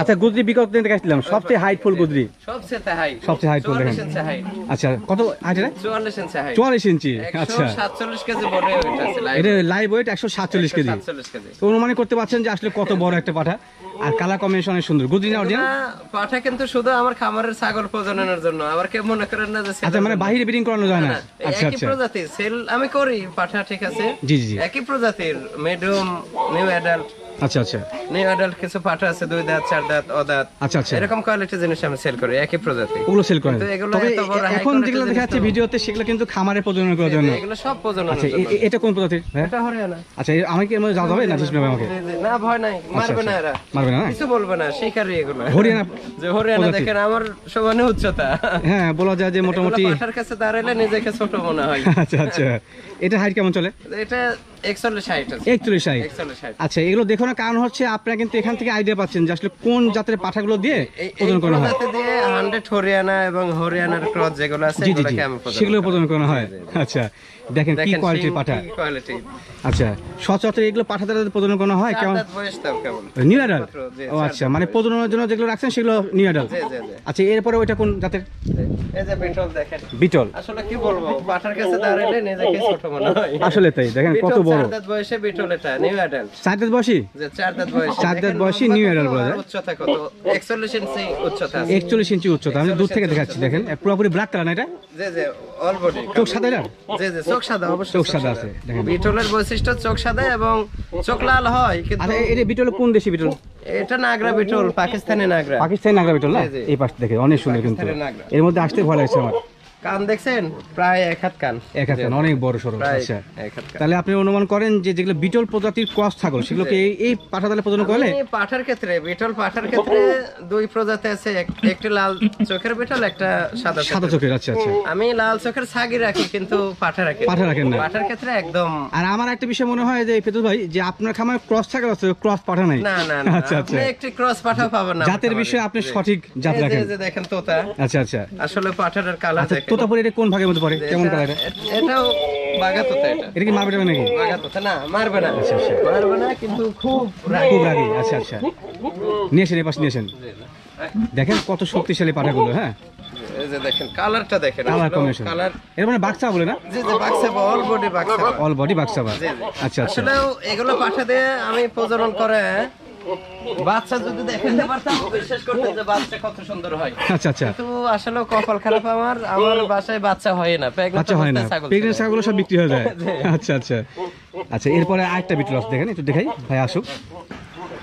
আচ্ছা গুজরি বিগত দিন দেখাচ্ছিলাম সবচেয়ে হাইটফুল গুজরি, সবচেয়ে হাইটফুল দেখেন। আচ্ছা, কত হাইট এটা? 44 ইঞ্চি। আচ্ছা, 47 কেজি বডি ওয়েট আছে। এটা লাইভ ওয়েট 147 কেজি। তো অনুমান করতে পারছেন যে আসলে কত বড় একটা পাঠা, আর কালার কম্বিনেশন অনেক সুন্দর। গুজরি না অরিজিনাল পাঠা কিন্তু শুধু আমার খামারের ছাগল প্রজননের জন্য, আবার কেউ মনে করেন না যে আচ্ছা মানে বাইরে ব্রিডিং করানো যায় না। আচ্ছা একই আচ্ছা, প্রজাতির সেল আমি করি পাঠা, ঠিক আছে, জি জি, একই প্রজাতির মিডিয়াম নিউ অ্যাডাল্ট। আচ্ছা আচ্ছা, নিউ অ্যাডাল্ট কিছু পাঠা আছে 2 দাঁত 4 দাঁত অদাঁত, আচ্ছা আচ্ছা, এরকম কোয়ালিটি জিনিস আমি সেল করি, একই প্রজাতি ওগুলো সেল করেন। কিন্তু এগুলো তবে এত বড় এখন high যেগুলো quality দেখা যাচ্ছে জিনিস তো। ভিডিওতে সেগুলো কিন্তু খামারে প্রজনন করার জন্য। এগুলো সব প্রজননের আচ্ছা, জন্য। এটা কোন প্রজাতির? হ্যাঁ, এটা হরিয়ানা। আচ্ছা, আমি কি এর মধ্যে যাওয়া যাবে না? জিজ্ঞেস আমাকে। না, ভয় নাই, মারবে না এরা, মারবে না না? কিছু বলবে না, শিকারি এগুলো। হরিয়ানা যে হরিয়ানা প্রজাতি। দেখেন আমার সমানে উচ্চতা, হ্যাঁ, বলা যায় যে মোটামুটি। এগুলো পাঠার কাছে দাঁড়াইলে নিজেকে ছোট মনে হয়। আচ্ছা আচ্ছা, এটা হাইট কেমন চলে? এটা 41-60 আছে। 41-60। 41-60। আচ্ছা, এগুলো দেখানোর কারণ হচ্ছে আপনারা কিন্তু এখান থেকে আইডিয়া পাচ্ছেন যে আসলে কোন জাতের পাঠাগুলো দিয়ে প্রজনন করা হয়। প্রজাতি দিয়ে 100 হরিয়ানা এবং হরিয়ানার ক্রস যেগুলো আছে জি জি জি, এগুলোকে আমি প্রজনন সেগুলো করি। প্রজনন করা হয়। আচ্ছা, দেখেন কি দেখেন কোয়ালিটির সেই পাঠা। কি কোয়ালিটি। আচ্ছা, সচরাচর এগুলো পাঠা দ্বারা প্রজনন করা হয় কেমন? দাঁত বয়স তাও কেমন? New adult. জি, ও আচ্ছা, মানে প্রজননের জন্য যেগুলো রাখছেন সেগুলো নিউ অ্যাডাল্ট। জি জি জি। আচ্ছা, এরপরে ওইটা কোন জাতের? এই যে বিটল দেখেন, বিটল। আসলে কি বলবো, পাঠার কাছে দাঁড়াইলে নিজেকে ছোট মনে হয়। আসলে তাই, দেখেন কত বিটল বড়। 4 দাঁত বয়সে বিটল, এটা নিউ অ্যাডাল্ট। 4 দাঁত বয়সী? যে 4 দাঁত বয়সে, 4 দাঁত দেখেন বয়সী লম্বা নিউ কত অ্যাডাল্ট বলা আর যায়। উচ্চতা কত? 41 ইঞ্চি উচ্চতা আছে। 41 ইঞ্চি উচ্চতা। আমি দূর থেকে দেখাচ্ছি, দেখেন পুরোপুরি ব্ল্যাক কালার না এটা? জি জি, অল বডি। চোখ সাদা এটা? জি জি, চোখ সাদা, অবশ্যই চোখ সাদা আছে, দেখেন। বিটলের বৈশিষ্ট্য চোখ সাদা এবং চোখ লাল হয়, কিন্তু আচ্ছা, এটা বিটল কোন দেশি বিটল? এটা নাগরা বিটল, পাকিস্তানি নাগরা। পাকিস্তানি নাগরা বিটল না? জি, জি। এই পাশ দেখে অনেক সুন্দর, কিন্তু পাকিস্তানি নাগরা। এর মধ্যে আসতে ভয় লাগছে আমার। কান দেখছেন, প্রায় 1 হাত কান। এক হাত কান, অনেক বড় সরো। প্রায় আচ্ছা, 1 হাত কান। তাহলে আপনি অনুমান করেন যে যেগুলো বিটল প্রজাতির ক্রস ছাগল সেগুলোকে এই পাঠা দ্বারা প্রজনন করলে? আমি পাঠার ক্ষেত্রে, বিটল পাঠার ক্ষেত্রে 2 প্রজাতি আছে, একটি লাল চোখের বিটল, একটা সাদা সাদা চোখের। আচ্ছা আচ্ছা, আমি লাল চোখের ছাগি রাখি, কিন্তু পাঠা রাখি না। পাঠা রাখেন না? পাঠার ক্ষেত্রে একদম। আর আমার একটা বিষয় মনে হয় যে ফেতুল ভাই, যে আপনার খামারে ক্রস ছাগল আছে, ক্রস পাঠা নাই। না না না, আচ্ছা আচ্ছা, আপনি একটি ক্রস পাঠা পাবেন না। জাতের বিষয়ে আপনি সঠিক জাত এই যে- রাখেন। এই যে দেখেন তোতা, আচ্ছা আচ্ছা, আসলে পাঠার কালার আচ্ছা, দেখেন। তোতাপুরি এটা কোন ভাগের মধ্যে পড়ে? কেমন কালার? এটাও বাঘা তোতা। এটা কি মারবে টাবে নাকি? বাঘা তোতা না, মারবে না। আচ্ছা, আচ্ছা। মারবে না, কিন্তু খুব রাগী। খুব রাগী। আচ্ছা আচ্ছা, নিয়েছেন এ পাশে নিয়েছেন, দেখেন কত শক্তিশালী পাঠাগুলো। হ্যাঁ, এই যে দেখেন কালারটা দেখেন, কালার কম্বিনেশন। কালার। এর মানে বাক্সা বলে না? জি জি, Baksa, all body Baksa. All body Baksa. জি, জি। আচ্ছা আচ্ছা, আসলে এগুলো পাঠা দিয়ে আমি প্রজনন করে বাচ্চা যদি দেখাতে পারতাম, বিশ্বাস করতেন যে বাচ্চা কত সুন্দর হয়। আচ্ছা আচ্ছা, কিন্তু আসলে কপাল খারাপ আমার বাসায় বাচ্চা হয় না। বাচ্চা হয় না, প্রেগনেন্ট ছাগল সব বিক্রি হয়ে যায়। আচ্ছা আচ্ছা আচ্ছা, এরপরে আরেকটা বিটল আছে, দেখেন একটু দেখাই ভাই, আসুক।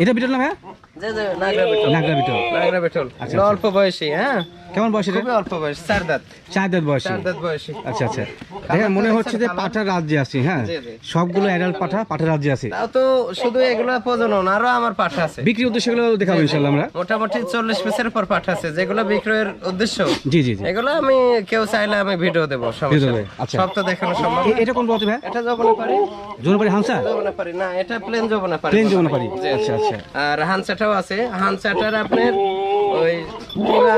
এটা বিটল না ভাইয়া? জি জি, নাগরা বিটল। নাগরা বিটল। নাগরা বিটল, আচ্ছা, অল্প বয়সী। হ্যাঁ, কেমন বয়স এটা? খুবই অল্প বয়স, 4 দাঁত। 4 দাঁত বয়সী। 4 দাঁত বয়সী। আচ্ছা আচ্ছা, দেখেন মনে হচ্ছে যে পাঠার রাজ্যে আছি। হ্যাঁ, জি, জি। সবগুলো অ্যাডাল্ট পাঠার রাজ্যে আছে। তাও তো শুধু এগুলো প্রজনন, আরো আমার পাঠা আছে। বিক্রি উদ্দেশ্যে গুলো দেখাবো ইনশাআল্লাহ আমরা। মোটামুটি 40 পিসের পর পাঠা আছে, যেগুলো বিক্রয়ের উদ্দেশ্য। জি জি জি, এগুলো আমি কেউ চাইলে আমি ভিডিও দেবো, সমস্যা নেই। আচ্ছা। সব তো দেখানো সম্ভব না। এটা কোন বলতে ভাই? এটা যবনা পারি। জোনপাড়ি হামসা? যবনা পারি না, এটা প্লেন যবনা পারি। প্লেন যমুনা পারি। জি, আচ্ছা আচ্ছা, আর হানসাটাও আছে। হানসাটার আপনার ওই পুরো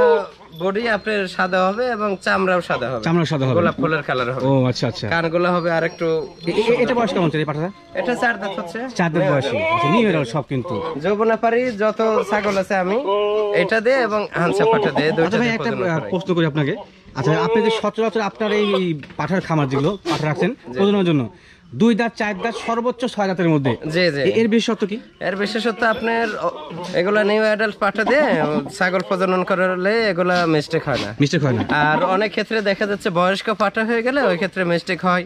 বডি আপনার সাদা হবে এবং চামড়াও সাদা হবে, চামড়া সাদা হবে। গোলাপ ফুলের কালার হবে। ও আচ্ছা আচ্ছা, কানগুলো হবে আর একটু। এটা বয়স কেমন চলে এই পাঠাটা? এটা 4 দাঁত হচ্ছে। 4 দাঁত বয়সী। আচ্ছা, নিউ অ্যাডাল্ট সব কিন্তু। যৌবনা পারি যত ছাগল আছে আমি এটা দিয়ে এবং হানসা পাঠা দিয়ে দুইটা আচ্ছা ভাই, দিয়ে একটা প্রজনন করাই। প্রশ্ন করি আপনাকে। আচ্ছা, আপনি যে সচরাচর আপনার এই পাঠার খামার যেগুলো পাঠা রাখছেন প্রজননের জন্য, 2 দাঁত 4 দাঁত সর্বোচ্চ 6 দাঁতের মধ্যে, জি জি, এর বিশেষত্ব কি? এর বিশেষত্ব আপনার এগুলা নিউ অ্যাডাল্ট পাঠা দিয়ে ছাগল প্রজনন করলে এগুলা মিস্টেক হয় না। মিস্টেক হয় না? আর অনেক ক্ষেত্রে দেখা যাচ্ছে বয়স্ক পাঠা হয়ে গেলে ওই ক্ষেত্রে মিস্টেক হয়,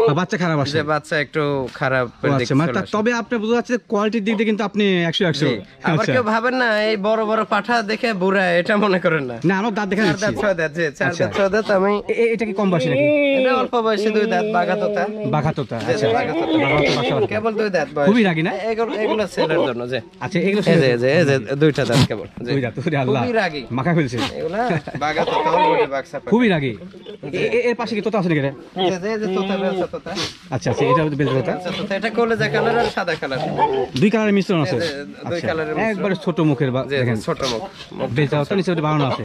বা বাচ্চা খারাপ আসে? যে বাচ্চা একটু খারাপ। ও আচ্ছা, মানে তবে আপনি বোঝা যাচ্ছে কোয়ালিটির দিক দিয়ে কিন্তু আপনি 100-100। আবার আচ্ছা, কেউ ভাবেন না এই বড় বড় পাঠা দেখে বুড়া, এটা মনে করেন না। না, আমার দাঁত দেখা 4 যাচ্ছে। দাঁত 6 দাঁত, জি 4 দাঁত 6 দাঁত। আমি এটা কি কম বয়সী নাকি? এটা অল্প বয়সে 2 দাঁত, বাঘা তোতা। বাঘাতোতা। তোতা, জি, আচ্ছা বাঘা তোতা। মাশাআল্লাহ। কেবল 2 দাঁত বয়স। খুবই রাগী না? এগুলো ছেলের জন্য যে আচ্ছা এগুলো এই যে 2টা দাঁত কেবল জি। দুই দাঁত, ওরে আল্লাহ, খুবই রাগী মাখা ফেলছে, এগুলা বাঘা তোতা অলরেডি বাক্সা পাখি। খুবই রাগী। এর পাশে কি তোতা আছে নাকি রে? যে তোতা বেলচা তোতা। আচ্ছা আচ্ছা, এটা হচ্ছে বেলচা তোতা, বেলচা তোতা, এটা কলেজা কালার আর সাদা কালার। দুই কালারের মিশ্রণ আছে। দুই আচ্ছা, কালারের একবারে ছোট মুখের জি, দেখেন ছোট মুখ। বেলচা তোতা, নিচে ওটা বানানো আছে।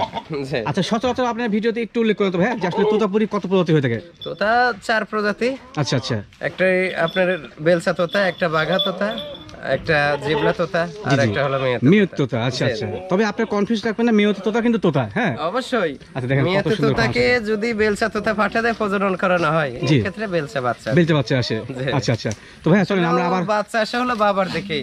জি। আচ্ছা সচরাচর আপনার ভিডিওতে একটু উল্লেখ করে তো ভাই যে আসলে তোতাপুরি কত প্রজাতি হয়ে থাকে? তোতা 4 প্রজাতি, আচ্ছা আচ্ছা, একটা আপনার বেলচা তোতা, একটা বাঘা তোতা, একটা জিবলা তোতা, আর একটা হলো মিউট তোতা। আচ্ছা আচ্ছা, তবে আপনার কনফিউজ রাখবেন না, মিউট তোতা কিন্তু তোতা, হ্যাঁ অবশ্যই। আচ্ছা দেখেন কত মিয়াতে সুন্দর তোতাকে যদি বেলচা তোতা পাঠা দেয় প্রজনন করানো হয়, জি। ক্ষেত্রে বেলচা বাচ্চা বেলচা বাচ্চা আসে। জি। আচ্ছা আচ্ছা, তো ভাই চলেন আমরা আবার, বাচ্চা আসে হলো বাবার দিকে।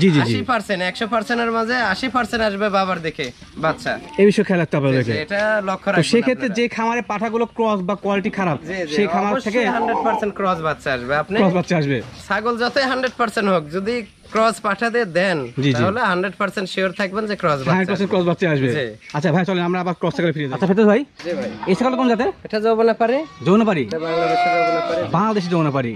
জি জি জি, 80% 100% এর মাঝে 80% আসবে বাবার দিকে বাচ্চা। এই বিষয়ে খেয়াল রাখতে হবে জি, দেখে। এটা লক্ষ্য তো রাখবেন সেক্ষেত্রে আপনারা। যে খামারে পাঠাগুলো ক্রস বা কোয়ালিটি খারাপ, জি, জি, সেই খামার থেকে অবশ্যই 100% ক্রস বাচ্চা আসবে। আপনি ক্রস বাচ্চা আসবে। ছাগল যতই 100% হোক, যদি ক্রস পাঠা দিয়ে দেন জি, জি। তাহলে 100% শিওর থাকবেন যে ক্রস বাচ্চা 100% ক্রস বাচ্চা আসবে। জি। আচ্ছা ভাই চলেন আমরা আবার ক্রস থেকে ফিরে যাই। আচ্ছা ফেরদৌস ভাই, জি ভাই। এই ছাগল কোন জাতের? এটা যৌবনা পারে, যৌনপাড়ি, এটা বাংলাদেশে যৌবনা পারে। বাংলাদেশি যৌনপাড়ি।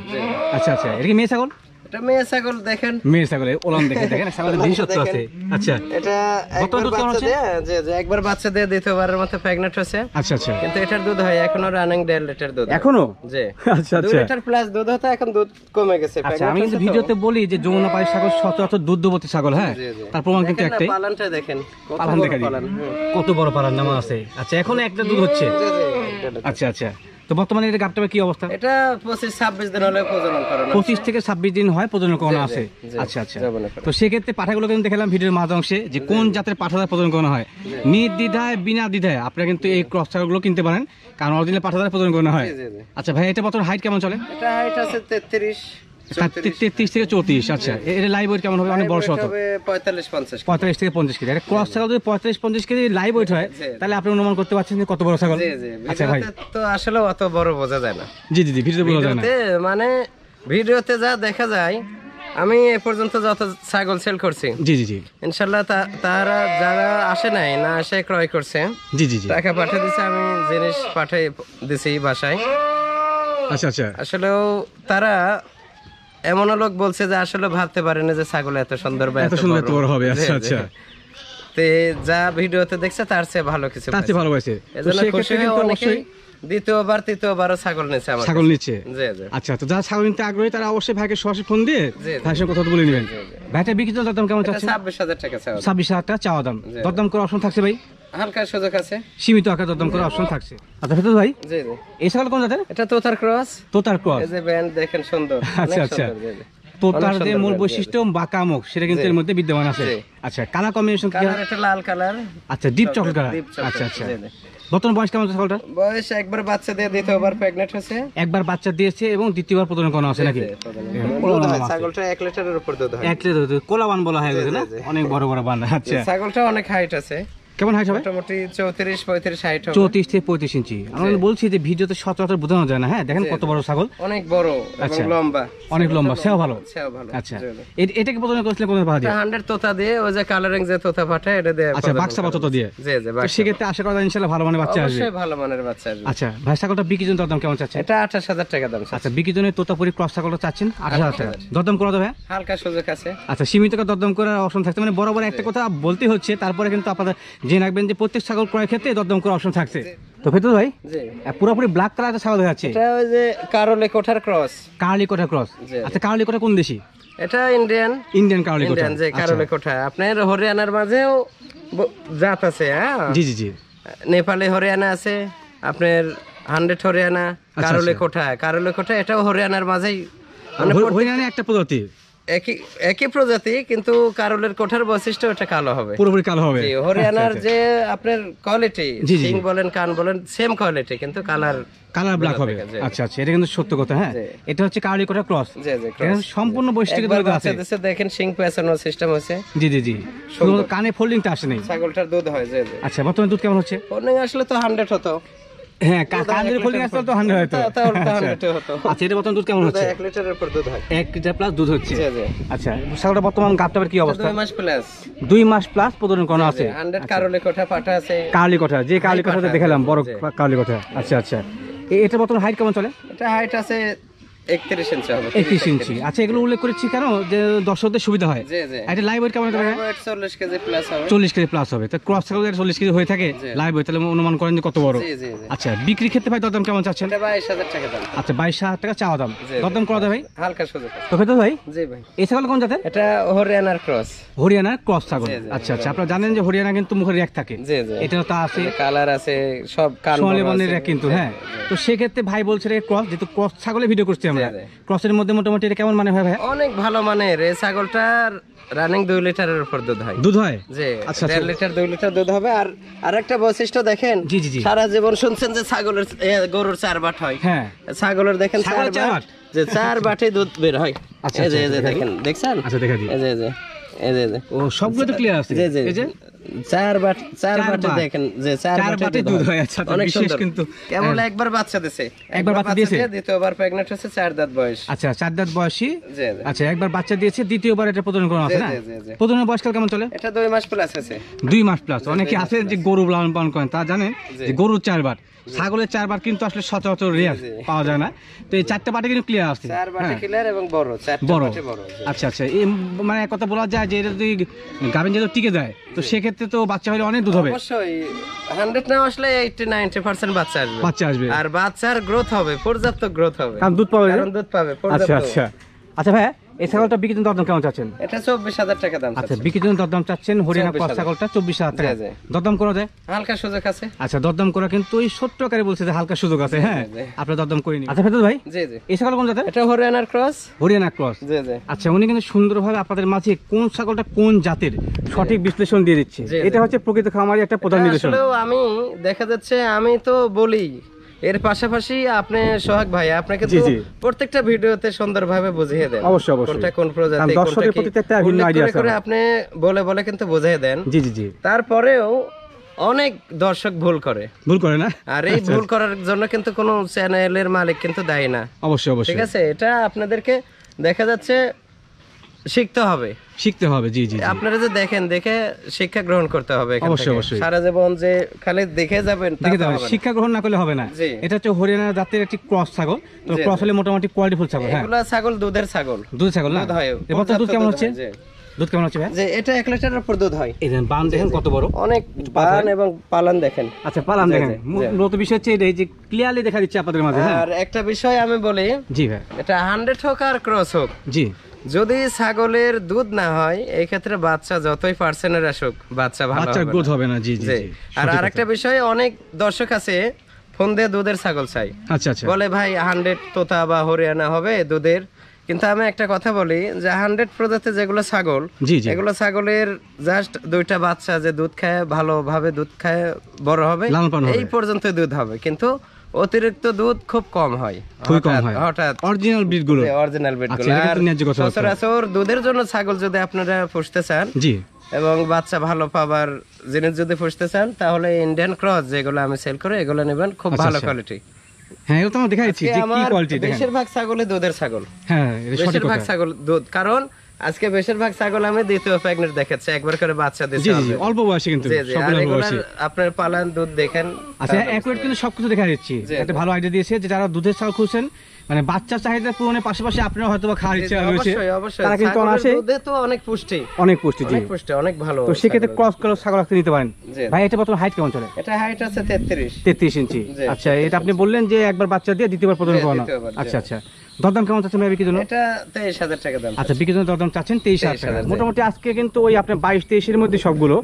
আচ্ছা আচ্ছা, এটা কি মেয়ে ছাগল? এটা মেয়ে ছাগল দেখেন, মেয়ে ছাগল, ওলান দেখে দেখেন ছাগলের বিশেষত্ব আছে। আচ্ছা এটা একবার দুধ কেমন বাচ্চা আছে? দেয়, যে একবার বাচ্চা দিয়ে দ্বিতীয়বারের মতো প্রেগন্যান্ট হয়েছে, আচ্ছা আচ্ছা, কিন্তু এটার দুধ হয় এখনো রানিং 1.5 লিটার দুধ হয়। এখনো? জি। আচ্ছা 2 আচ্ছা লিটার প্লাস দুধ হতো, এখন দুধ কমে গেছে। আচ্ছা, pregnant আমি কিন্তু হয়েছে তো। ভিডিওতে বলি যে যৌনপাড়ি ছাগল সচরাচর দুধবতী ছাগল, হ্যাঁ, জি, জি। তার প্রমাণ কিন্তু দেখেন না, একটাই। পালানটা দেখেন কত পালান বড় দেখা দিই, পালান। কত বড় পালান নামা আছে। আচ্ছা এখন একটা দুধ হচ্ছে। জি, জি, এটা- আচ্ছা আচ্ছা, তো বর্তমানে এটা গাবটার কি অবস্থা? এটা 25-26 দিন হলে প্রজনন করানো। 25 থেকে 26 দিন হয় প্রজনন করানো জি, আছে। জি, আচ্ছা আচ্ছা, যাবেন এখন। তো সেক্ষেত্রে পাঠাগুলো কিন্তু দেখলাম ভিডিওর মাঝ অংশে যে কোন জাতের পাঠাদার প্রজনন করানো হয়। নির্দ্বিধায় বিনা দ্বিধায় আপনারা কিন্তু এই ক্রস ছাগলগুলো কিনতে পারেন, কারণ অরিজিনাল পাঠাদার প্রজনন করানো হয়। জি, জি, জি। আচ্ছা ভাই, এটা বর্তমান হাইট কেমন চলে? এটা হাইট আছে 33, 34, 33 থেকে 34। আচ্ছা এটা লাইভ ওয়েট কেমন হবে? অনেক বড় সহ তো, হবে 45-50। 45 থেকে 50 কেজি। এটা ক্রস ছাগল যদি 45-50 কেজি লাইভ ওয়েট হয়, জি। তাহলে আপনি অনুমান করতে পারছেন যে কত বড় ছাগল। জি, জি, আচ্ছা ভাই, ভিডিওতে তো আসলে অত বড় বোঝা যায় না। জি জি জি, ভিডিওতে বোঝা যায় না। ভিডিওতে মানে ভিডিওতে যা দেখা যায়, আমি এ পর্যন্ত যত ছাগল সেল করছি, জি জি জি ইনশাল্লাহ তারা যারা আসে নাই না আসে ক্রয় করছে, জি জি জি, টাকা পাঠিয়ে দিছে, আমি জিনিস পাঠিয়ে দিছি বাসায়। আচ্ছা আচ্ছা, আসলেও তারা এমনও লোক বলছে যে আসলে ভাবতে পারেনি যে ছাগল এত সুন্দর বা এত সুন্দর এত বড় হবে। জি, আচ্ছা জি। আচ্ছা, তে যা ভিডিওতে দেখছে তার চেয়ে ভালো কিছু তার চেয়ে ভালো হয়েছে। তো এজন্য খুশি সেক্ষেত্রে হয়ে কিন্তু অনেকেই অবশ্যই দ্বিতীয়বার তৃতীয়বারও ছাগল নিচ্ছে আমার ছাগল কাছে। নিচ্ছে। জি, জি। আচ্ছা, তো যারা ছাগল নিতে আগ্রহী তারা অবশ্যই ভাইকে সরাসরি ফোন দিয়ে জি, জি। ভাইয়ের সঙ্গে কথা বলে নেবেন। ভাইটা বিক্রিত দাম কেমন এটা চাচ্ছেন? 26,000 টাকা ছাগল। 26,000 টাকা চাওয়া দাম, জি। দরদাম করে অপশন থাকছে ভাই? হালকা সুযোগ আছে। সীমিত আকার দরদাম করে অপশন থাকছে। আচ্ছা ফেরদৌস ভাই, জি, জি। এই ছাগল কোন জাতের? এটা তোতার ক্রস। তোতার ক্রস। এই যে ব্যান্ড দেখেন সুন্দর, অনেক আচ্ছা আচ্ছা, সুন্দর, জি, জি। তোতার অনেক যে সুন্দর মূল ব্যান্ড, বৈশিষ্ট্য বাঁকা মুখ সেটা কিন্তু জি। এর মধ্যে বিদ্যমান আছে। জি। আচ্ছা কালার কম্বিনেশন কি? কালার এটা লাল কালার। আচ্ছা deep chocolate colour. Deep chocolate, আচ্ছা আচ্ছা, জি, জি। বর্তমান বয়স কেমন আছে ছাগলটা? বয়স একবার বাচ্চা দিয়ে দ্বিতীয়বার প্রেগন্যান্ট হয়েছে। একবার বাচ্চা দিয়েছে এবং দ্বিতীয়বার প্রজনন করানো আছে নাকি? জি, প্রজনন হ্যাঁ, করানো। দুধ ওলান হয়, আছে। ছাগলটা 1 লিটারের উপর দুধ হয়। এক লিটার কোলাবান বলা হয় এগুলোকে না? জি, জি। অনেক বড় বড় বান। আচ্ছা ছাগলটা অনেক হাইট আছে, কেমন হাইট হবে? মোটামুটি 34-35 হাইট হবে। 34 থেকে 35 ইঞ্চি। আমরা বলছি যে ভিডিওতে সচরাচর বোঝানো যায় না, হ্যাঁ দেখেন কত বড় ছাগল, অনেক বড় আচ্ছা। এবং লম্বা। অনেক লম্বা, সেও ভালো। সেও ভালো। আচ্ছা জি, জি। এটাকে প্রজনন করেছিলেন কোন পাহা দিয়ে? এটা 100 তোতা দিয়ে, ওই যে কালারিং যে তোতা পাঠায় এটা দিয়ে আচ্ছা প্রজনন বাক্সা করা বাচ্চা দিয়ে। জি, জি, তো বাক্সা। সেক্ষেত্রে আশা করা যায় ইনশাআল্লাহ ভালো মানের বাচ্চা আসবে। অবশ্যই ভালো মানের বাচ্চা আসবে। আচ্ছা ভাই, ছাগলটা বিক্রির জন্য দরদাম কেমন চাচ্ছেন? এটা 28,000 টাকা দাম। আচ্ছা বিক্রির জন্য তোতাপুরি ক্রস ছাগলটা চাচ্ছেন 28,000 টাকা, দরদাম করা যাবে? হালকা সুযোগ আছে। আচ্ছা সীমিত টাকা দরদাম করার অপশন থাকছে, মানে বরাবর একটা কথা বলতে হচ্ছে, তারপরে কিন্তু আপনারা জেনে রাখবেন যে প্রত্যেক ছাগল ক্রয় ক্ষেত্রে দরদাম করার অপশন থাকছে। তো ফেরদৌস ভাই, জি। পুরোপুরি ব্ল্যাক কালার একটা ছাগল দেখা যাচ্ছে, এটা ওই যে কারলে কোঠার ক্রস। কার্লি কোটা ক্রস। জি। আচ্ছা কার্লি কোটা কোন দেশি? এটা ইন্ডিয়ান। ইন্ডিয়ান কার্লি কোটা। ইন্ডিয়ান যে কারলে কোঠা, আপনার হরিয়ানার মাঝেও জাত আছে। হ্যাঁ, জি জি জি, নেপালে হরিয়ানা আছে, আপনার 100 হরিয়ানা, কারলে কোঠা। কারলে কোঠা এটাও হরিয়ানার মাঝেই, মানে হরিয়ানা একটা প্রজাতি, একই একই প্রজাতি, কিন্তু কারলের কোঠার বৈশিষ্ট্য এটা কালো হবে। পুরোপুরি কালো হবে। জি, হরিয়ানার আচ্ছা, যে আপনার কোয়ালিটি, জি, জি। সিং বলেন কান বলেন সেম কোয়ালিটি, কিন্তু কালার কালার ব্ল্যাক হবে। জি। আচ্ছা আচ্ছা, এটা কিন্তু সত্য কথা। হ্যাঁ জি। এটা হচ্ছে কার্লি কোটা ক্রস। জি, জি, এটা cross। সম্পূর্ণ বৈশিষ্ট্য একবার আছে। বাচ্চা দিছে, দেখেন সিং পেছানোর সিস্টেম হয়েছে। জি জি জি, শুধু কানে ফোল্ডিংটা আসে নেই। ছাগলটার দুধ হয়। জি, জি। আচ্ছা বর্তমানে দুধ কেমন হচ্ছে? অনেক আসলে তো 100 হতো। হ্যাঁ কানে ফোল্ডিং আসলে তো 100 হয়তো। তাহলে তো 100 হতো। আচ্ছা এটা বর্তমান দুধ কেমন হচ্ছে? 1 লিটারের উপর দুধ হয়। 1 লিটার প্লাস দুধ হচ্ছে। জি, জি। আচ্ছা ছাগলটা বর্তমান গাবটার কি অবস্থা? 2 মাস প্লাস। 2 মাস প্লাস প্রজনন করানো আছে। 100 কারলে কোঠা পাঠা আছে। কার্লি কোঠা, যে কার্লি কোঠাতে পাঠা, দেখালাম বড় জি। কার্লি কোঠা। আচ্ছা আচ্ছা, এটা বর্তমান হাইট কেমন চলে? এটা হাইট আছে 31 ইঞ্চি হবে। 31 ইঞ্চি। আচ্ছা, এগুলো উল্লেখ করেছি কেন, যে দর্শকদের সুবিধা হয়। জি জি। এটা লাইভ ওয়েট কেমন হবে? 40 কেজি প্লাস হবে। 40 কেজি প্লাস হবে। তো ক্রস ছাগল 40 কেজি হয়ে থাকে লাইভ ওয়েট, তাহলে অনুমান করেন যে কত বড়। জি জি। আচ্ছা, বিক্রি ক্ষেত্রে ভাই দরদাম কেমন চাচ্ছেন? এটা 22,000 টাকা দাম। আচ্ছা, 22,000 টাকা চাওয়া দাম, দরদাম করা যায় ভাই? হালকা সুযোগ আছে। তো ফেরদৌস ভাই, জি ভাই। এই ছাগল কোন জাতের? এটা হরিয়ানার ক্রস। হরিয়ানার ক্রস ছাগল। আচ্ছা আচ্ছা, আপনারা জানেন যে হরিয়ানা কিন্তু মুখের র্যাক থাকে। জি জি। এটাও তা আছে, কালার আছে, সব কান সোনালী বর্ণের র্যাক কিন্তু। হ্যাঁ, তো সেক্ষেত্রে ভাই বলছে রে ক্রস, যেহেতু ক্রস ছাগলের ভিডিও করছি আমরা, ক্রসের মধ্যে মোটামুটি এটা কেমন মানে হয় ভাই? অনেক ভালো মানের। এই ছাগলটার রানিং 2 লিটারের উপর দুধ হয়। দুধ হয়? জি। আচ্ছা, 1.5 লিটার 2 লিটার দুধ হবে। আর আরেকটা বৈশিষ্ট্য দেখেন, জি জি জি, সারা জীবন শুনছেন যে ছাগলের গরুর 4 বাট হয়। হ্যাঁ, ছাগলের দেখেন 4 বাট, যে 4 বাটে দুধ বের হয়। আচ্ছা, এই যে দেখেন, দেখছেন? আচ্ছা দেখা দিই। এই যে ও সবগুলো তো ক্লিয়ার আছে। জি জি। এই যে 4 বাটে দেখেন যে 4 বাটে দুধ হয়। আচ্ছা, অনেক বিশেষ সুন্দর। কিন্তু কেবল একবার বাচ্চা দিয়েছে। একবার বাচ্চা দিয়েছে, দ্বিতীয়বার প্রেগন্যান্ট হচ্ছে, 4 দাঁত বয়স। আচ্ছা 4 দাঁত বয়সী। জি জি। আচ্ছা, একবার বাচ্চা দিয়েছে, দ্বিতীয়বার এটা প্রজনন করানো আছে না? প্রজননের বয়সকাল কেমন চলে? এটা 2 মাস প্লাস আছে। 2 মাস প্লাস। অনেকে আছে যে গরু লালন পালন করেন, তা জানেন যে গরুর 4 বার, ছাগলের 4 বার কিন্তু আসলে সচরাচর রেয়ার পাওয়া যায় না। তো এই 4টা বাটে কিন্তু ক্লিয়ার আছে। 4 বাটে ক্লিয়ার এবং বড়, 4টা বাটে বড়। আচ্ছা আচ্ছা, এই মানে এক কথা বলা যায় যে এটা যদি গাভিন যদি টিকে যায়, তো সেক্ষেত্রে তো বাচ্চা হলে অনেক দুধ হবে। অবশ্যই 100 না আসলে 80-90% বাচ্চা আসবে। বাচ্চা আসবে, আর বাচ্চার গ্রোথ হবে, পর্যাপ্ত গ্রোথ হবে, কারণ দুধ পাবে। কারণ দুধ পাবে আচ্ছা পর্যাপ্ত। আচ্ছা আচ্ছা ভাই, এই ছাগলটা বিক্রির জন্য দরদাম কেমন চাচ্ছেন? এটা 24,000 টাকা দাম। আচ্ছা, বিক্রির জন্য দরদাম চাচ্ছেন হরিয়ানা ক্রস ছাগলটা 24,000 টাকা। দরদাম করা যায়? হালকা সুযোগ আছে। আচ্ছা, দরদাম করা কিন্তু ওই 70 আকারে বলছে যে হালকা সুযোগ আছে। হ্যাঁ, আপনারা দরদাম করে নিন। আচ্ছা ফেরদৌস ভাই, জি জি। এই ছাগল কোন জাতের? এটা হরিয়ানার ক্রস। হরিয়ানা ক্রস। জি জি। আচ্ছা, উনি কিন্তু সুন্দরভাবে আপনাদের মাঝে কোন ছাগলটা কোন জাতের সঠিক বিশ্লেষণ দিয়ে দিচ্ছে। এটা হচ্ছে প্রকৃত খামারি একটা প্রধান নির্দেশন। আসলে আমি দেখা যাচ্ছে, আমি তো বলি, এর পাশাপাশি আপনি সোহাগ ভাই, আপনাকে তো প্রত্যেকটা ভিডিওতে সুন্দরভাবে বুঝিয়ে দেন অবশ্যই অবশ্যই কোনটা কোন প্রজাতি, দর্শকের প্রতি একটা ভিন্ন আইডিয়া আছে করে আপনি বলে বলে কিন্তু বুঝিয়ে দেন। জি জি জি। তারপরেও অনেক দর্শক ভুল করে না, আর এই ভুল করার জন্য কিন্তু কোনো চ্যানেলের মালিক কিন্তু দায়ী না। অবশ্যই অবশ্যই, ঠিক আছে? এটা আপনাদেরকে দেখা যাচ্ছে শিখতে হবে। জি জি। আপনারা যে দেখেন, দেখে শিক্ষা গ্রহণ করতে হবে। অবশ্যই অবশ্যই, সারা জীবন যে খালি দেখে যাবেন, শিক্ষা গ্রহণ না করলে হবে না। এটা হচ্ছে হরিয়ানা জাতের একটি ক্রস ছাগল। তো ক্রস হলে মোটামুটি কোয়ালিটিফুল ছাগল। হ্যাঁ, এগুলা ছাগল দুধের ছাগল। দুধ ছাগল না? এবার দুধ কেমন হচ্ছে? দুধ কেমন হচ্ছে ভাই? যে এটা 1 লিটারের উপর দুধ হয়। এই দেখেন বান, দেখেন কত বড়, অনেক বান এবং পালান দেখেন। আচ্ছা, পালান দেখেন। নতুন বিষয় হচ্ছে এই যে ক্লিয়ারলি দেখা দিচ্ছে আপনাদের মাঝে। আর একটা বিষয় আমি বলি, জি ভাই, এটা 100 হোক আর ক্রস হোক, জি, যদি ছাগলের দুধ না হয়, এই ক্ষেত্রে বাচ্চা যতই পার্সেন্টের আসুক, বাচ্চা ভালো হবে, গ্রোথ হবে না। জি জি। আর আরেকটা বিষয়, অনেক দর্শক আছে ফোন দিয়ে দুধের ছাগল চাই। আচ্ছা আচ্ছা, বলে ভাই 100 তোতা বা হরিয়ানা হবে দুধের। কিন্তু আমি একটা কথা বলি, যে 100 প্রজাতির যেগুলো ছাগল, এগুলো ছাগলের জাস্ট 2টা বাচ্চা যে দুধ খায়, ভালোভাবে দুধ খায় বড় হবে, এই পর্যন্ত দুধ হবে, কিন্তু অতিরিক্ত দুধ খুব কম হয়, হঠাৎ। অরিজিনাল ব্রিড গুলো। সচরাচর দুধের জন্য ছাগল যদি আপনারা পুষতে চান, জি, এবং বাচ্চা ভালো পাবার জিনিস যদি পুষতে চান, তাহলে ইন্ডিয়ান ক্রস যেগুলো আমি সেল করি, এগুলো নেবেন, খুব ভালো কোয়ালিটি। হ্যাঁ, এগুলো তো আমরা দেখাইছি যে কি কোয়ালিটি। বেশিরভাগ ছাগলে দুধের ছাগল। হ্যাঁ, বেশিরভাগ ছাগল দুধ, কারণ আজকে বেশিরভাগ ছাগল আমি দ্বিতীয় প্রেগন্যান্ট দেখাচ্ছি, একবার করে বাচ্চা দিচ্ছে। জি জি, অল্প বয়সে কিন্তু সবগুলো অল্প বয়সে। আপনার পালান দুধ দেখেন। আচ্ছা, অ্যাকুরেট কিন্তু সবকিছু দেখা যাচ্ছে। একটা ভালো আইডিয়া দিয়েছে যে যারা দুধের ছাগল খুঁজছেন, মানে বাচ্চা চাহিদা পূরণের পাশাপাশি আপনারা হয়তো খাওয়ার ইচ্ছা রয়েছে, তারা কিন্তু আসে। দুধে তো অনেক পুষ্টি, অনেক পুষ্টি, জি, পুষ্টি অনেক ভালো। তো সেক্ষেত্রে ক্রস করে ছাগল রাখতে নিতে পারেন। ভাই, এটা বর্তমানে হাইট কেমন চলে? এটা হাইট আছে 33 ইঞ্চি। আচ্ছা, এটা আপনি বললেন যে একবার বাচ্চা দিয়ে দ্বিতীয়বার প্রজনন করানো। আচ্ছা আচ্ছা, দরদাম কেমন চাচ্ছেন ভাই বিক্রির জন্য? এটা 23,000 টাকা দাম। আচ্ছা, বিক্রির জন্য দরদাম চাচ্ছেন 23,000 টাকা। মোটামুটি আজকে কিন্তু ওই আপনি 22-23 এর মধ্যে সবগুলো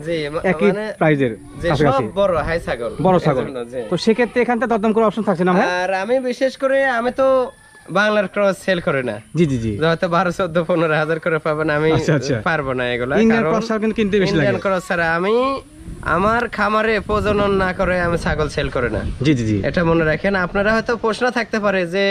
একই প্রাইজের কাছাকাছি, বড় হাই ছাগল, বড় ছাগল। তো সেক্ষেত্রে এখান থেকে দরদাম করার অপশন থাকছে না ভাই? আর আমি বিশেষ করে, আমি তো বাংলার ক্রস সেল করে না। জি জি জি, হয়তো 12-14-15 করে পাবেন, আমি পারবো না এগুলা। ইন্ডিয়ান ক্রস কিন্তু কিনতে বেশি লাগে। ইন্ডিয়ান ক্রস ছাড়া আমি আমার খামারে প্রজনন না করে আমি ছাগল সেল করে না। জি জি জি, এটা মনে রাখেন। আপনারা হয়তো প্রশ্ন থাকতে পারে যে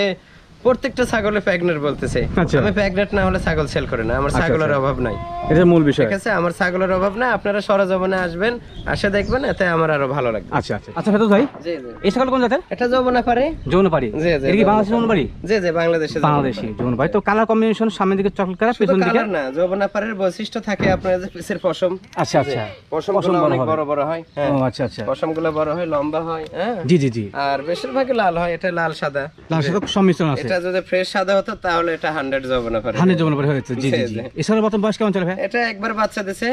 প্রত্যেকটা ছাগলে প্রেগন্যান্ট বলতেছে, আমি প্রেগন্যান্ট না হলে ছাগল সেল করে না। আমার ছাগলের অভাব নাই, এটা মূল বিষয়। ঠিক আছে, আমার ছাগলের অভাব না। আপনারা সরজমিনে আসবেন, আসে দেখবেন, এতে আমার আরো ভালো লাগবে। আচ্ছা আচ্ছা আচ্ছা, ফেরদৌস ভাই, জি জি, এই ছাগল কোন জাতের? এটা যমুনাপাড়ি। যমুনাপাড়ি, জি জি। এটা কি বাংলাদেশের যমুনাপাড়ি? জি জি, বাংলাদেশি যমুনাপাড়ি। তো কালার কম্বিনেশন সামনের দিকে চকলেট কালার, পেছন দিকে না। যমুনাপাড়ির বৈশিষ্ট্য থাকে আপনার যে পিছের পশম। আচ্ছা আচ্ছা, পশমগুলো অনেক বড় বড় হয়। হ্যাঁ, ও আচ্ছা আচ্ছা, পশমগুলো বড় হয়, লম্বা হয়। হ্যাঁ, জি জি জি। আর বেশিরভাগই লাল হয়, এটা লাল সাদা, লাল সাদা সম্মিশ্রণ আছে। এটা এটা যদি ফ্রেশ সাদা হতো তাহলে এটা 100 যৌবনা পারে। 100 যৌবনা পারে হয়েছে। জি জি জি। এছাড়া বর্তমান বয়স কেমন চলে ভাই? এটা একবার বাচ্চা দিছে।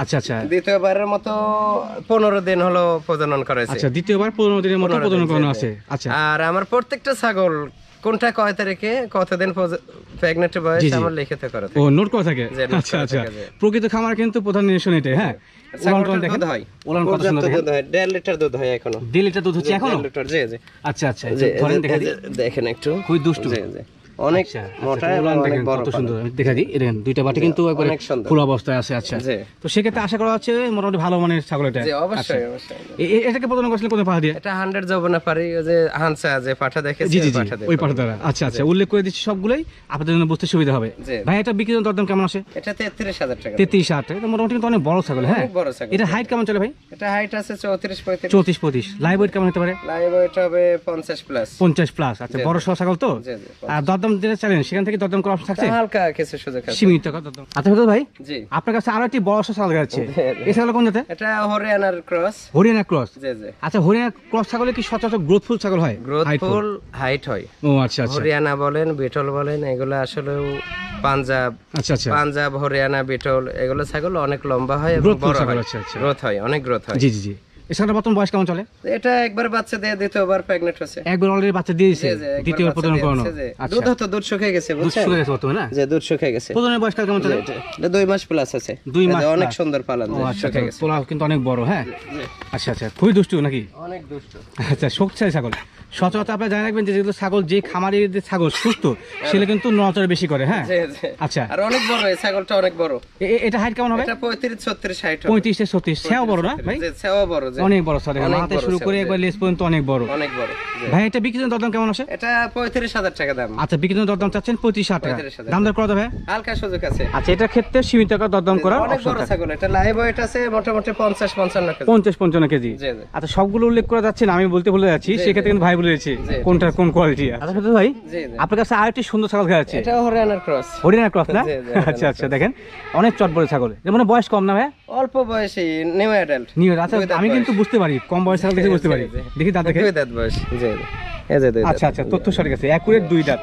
আচ্ছা আচ্ছা। দ্বিতীয়বারের মতো 15 দিন হলো প্রজনন করেছে। আচ্ছা, দ্বিতীয়বার 15 দিনের মতো প্রজনন করানো আছে। আচ্ছা। আর আমার প্রত্যেকটা ছাগল কোনটা কয় তারিখে কতদিন প্রেগন্যান্ট বয়স আমার লিখিত করা থাকে। ও, নোট করা থাকে। আচ্ছা আচ্ছা। প্রকৃত খামার কিন্তু প্রধান নির্দেশন এটাই। হ্যাঁ, উলান দেখেন, উলান কত সুন্দর দেখেন। 1.5 লিটার দুধ হয় এখনো। 1.5 লিটার দুধ হচ্ছে এখনো? 1.5 লিটার। জি জি। আচ্ছা আচ্ছা, ধরেন দেখা দিই, দেখেন একটু, খুবই দুষ্টু, জি জি, অনেক মোটা, অনেক বড়, কত সুন্দর। আমি দেখা দিই, দেখেন দুইটা বাটি কিন্তু একবারে ফুল অবস্থায় আছে। আচ্ছা, তো সেক্ষেত্রে আশা করা হচ্ছে মোটামুটি ভালো মানের ছাগল এটা। জি অবশ্যই অবশ্যই। এটাকে প্রদান করছিলেন কোন পাঠা দিয়ে? এটা 100 যৌবনা পারি, ওই যে হানসা যে পাঠা দেখেছি, জি জি জি, ওই পাঠা দ্বারা। আচ্ছা আচ্ছা, উল্লেখ করে দিচ্ছি সবগুলাই, আপনাদের জন্য বুঝতে সুবিধা হবে। ভাই এটা বিক্রির দরদাম কেমন আছে? এটা 33,000 টাকা। 33,000 টাকা, এটা মোটামুটি কিন্তু অনেক বড় ছাগল। হ্যাঁ, অনেক বড় ছাগল। এটা হাইট কেমন চলে ভাই? এটা হাইট আছে 34-35। 34-35। লাইভ ওয়েট কেমন হতে পারে? লাইভ ওয়েট হবে 50 প্লাস। 50 প্লাস। আচ্ছা, বড় সহ ছাগল তো। আর দরদাম যেটা চালেন সেখান থেকে দরদাম করা অপশন থাকছে? হালকা কিছু সুযোগ আছে, সীমিত টাকা দরদাম। আচ্ছা ভাই, জি আপনার কাছে আরো একটি বড় সহ ছাগল আছে, এই ছাগল কোন জাতের? এটা হরিয়ানার ক্রস। হরিয়ানা ক্রস। জি জি। আচ্ছা, হরিয়ানা ক্রস ছাগলে কি সচরাচর গ্রোথফুল ছাগল হয়? গ্রোথফুল হাইট হয়। ও আচ্ছা আচ্ছা। হরিয়ানা বলেন, বিটল বলেন, এগুলো আসলে পাঞ্জাব, আচ্ছা আচ্ছা, পাঞ্জাব, হরিয়ানা, বিটল, এগুলো ছাগল অনেক লম্বা হয় এবং বড় হয়। আচ্ছা আচ্ছা, গ্রোথ হয়, অনেক গ্রোথ হয়। জি জি জি। এছাড়া বর্তমান বয়স কেমন চলে? এটা একবার বাচ্চা দিয়ে দ্বিতীয়বার প্রেগন্যান্ট হচ্ছে। একবার অলরেডি বাচ্চা দিয়েছে, দ্বিতীয়বার প্রজনন করানো। দুধ হতো, দুধ শুকিয়ে গেছে, দুধ শুকিয়ে গেছে বর্তমানে না? যে দুধ শুকিয়ে গেছে। প্রজননের বয়স কেমন চলে? এটা 2 মাস প্লাস আছে। 2 মাস, অনেক সুন্দর পালন। আচ্ছা, তোলা কিন্তু অনেক বড়। হ্যাঁ, আচ্ছা আচ্ছা, খুবই দুষ্টু নাকি? অনেক দুষ্টু। আচ্ছা, শক্তিশালী ছাগল। সচরাচর আপনারা জানা রাখবেন যে যেগুলো ছাগল, যে খামারের যে ছাগল সুস্থ, সেগুলো কিন্তু নড়াচড়া বেশি করে। হ্যাঁ, আচ্ছা। আর অনেক বড়, এই ছাগলটা অনেক বড়। এটা হাইট কেমন হবে? এটা 35-36 হাইট হবে। 35-36। সেও বড় না ভাই? জি, সেও বড়। অনেক বড় ছাগল, মাথা শুরু করে একবার লেজ পর্যন্ত অনেক বড়। অনেক বড়। ভাই এটা বিক্রির দরদাম কেমন আছে? এটা 35,000 টাকা দাম। আচ্ছা, বিক্রির দরদাম চাচ্ছেন 35,000 টাকা। দাম দর করা যাবে? হালকা সুযোগ আছে। আচ্ছা, এটার ক্ষেত্রে সীমিত টাকা দরদাম করা। অনেক বড় ছাগল। এটা লাইভ ওয়েট আছে মোটামুটি 50-55 কেজি। 50-55 কেজি। আচ্ছা, সবগুলো উল্লেখ করা যাচ্ছে না, আমি বলতে ভুলে যাচ্ছি, সেক্ষেত্রে কিন্তু ভাই বলে দিয়েছি কোনটা কোন কোয়ালিটি। আচ্ছা ভাই, আপনার কাছে আরেকটি সুন্দর ছাগল দেখা যাচ্ছে। এটা হরিয়ানার ক্রস। হরিয়ানা ক্রস না? আচ্ছা আচ্ছা, দেখেন অনেক চটবড়ে ছাগল। যেমন বয়স কম না ভাই? অল্প বয়সী, নিউ অ্যাডাল্ট। নিউ। আচ্ছা, আমি কিন্তু বুঝতে পারি কম বয়স ছাগল দেখে বুঝতে পারি। দেখি দাঁত দেখে। 2 দাঁত বয়স। জি জি, এই যে 2 দাঁত। আচ্ছা আচ্ছা, তথ্য সঠিক আছে, একুরেট 2 দাঁত।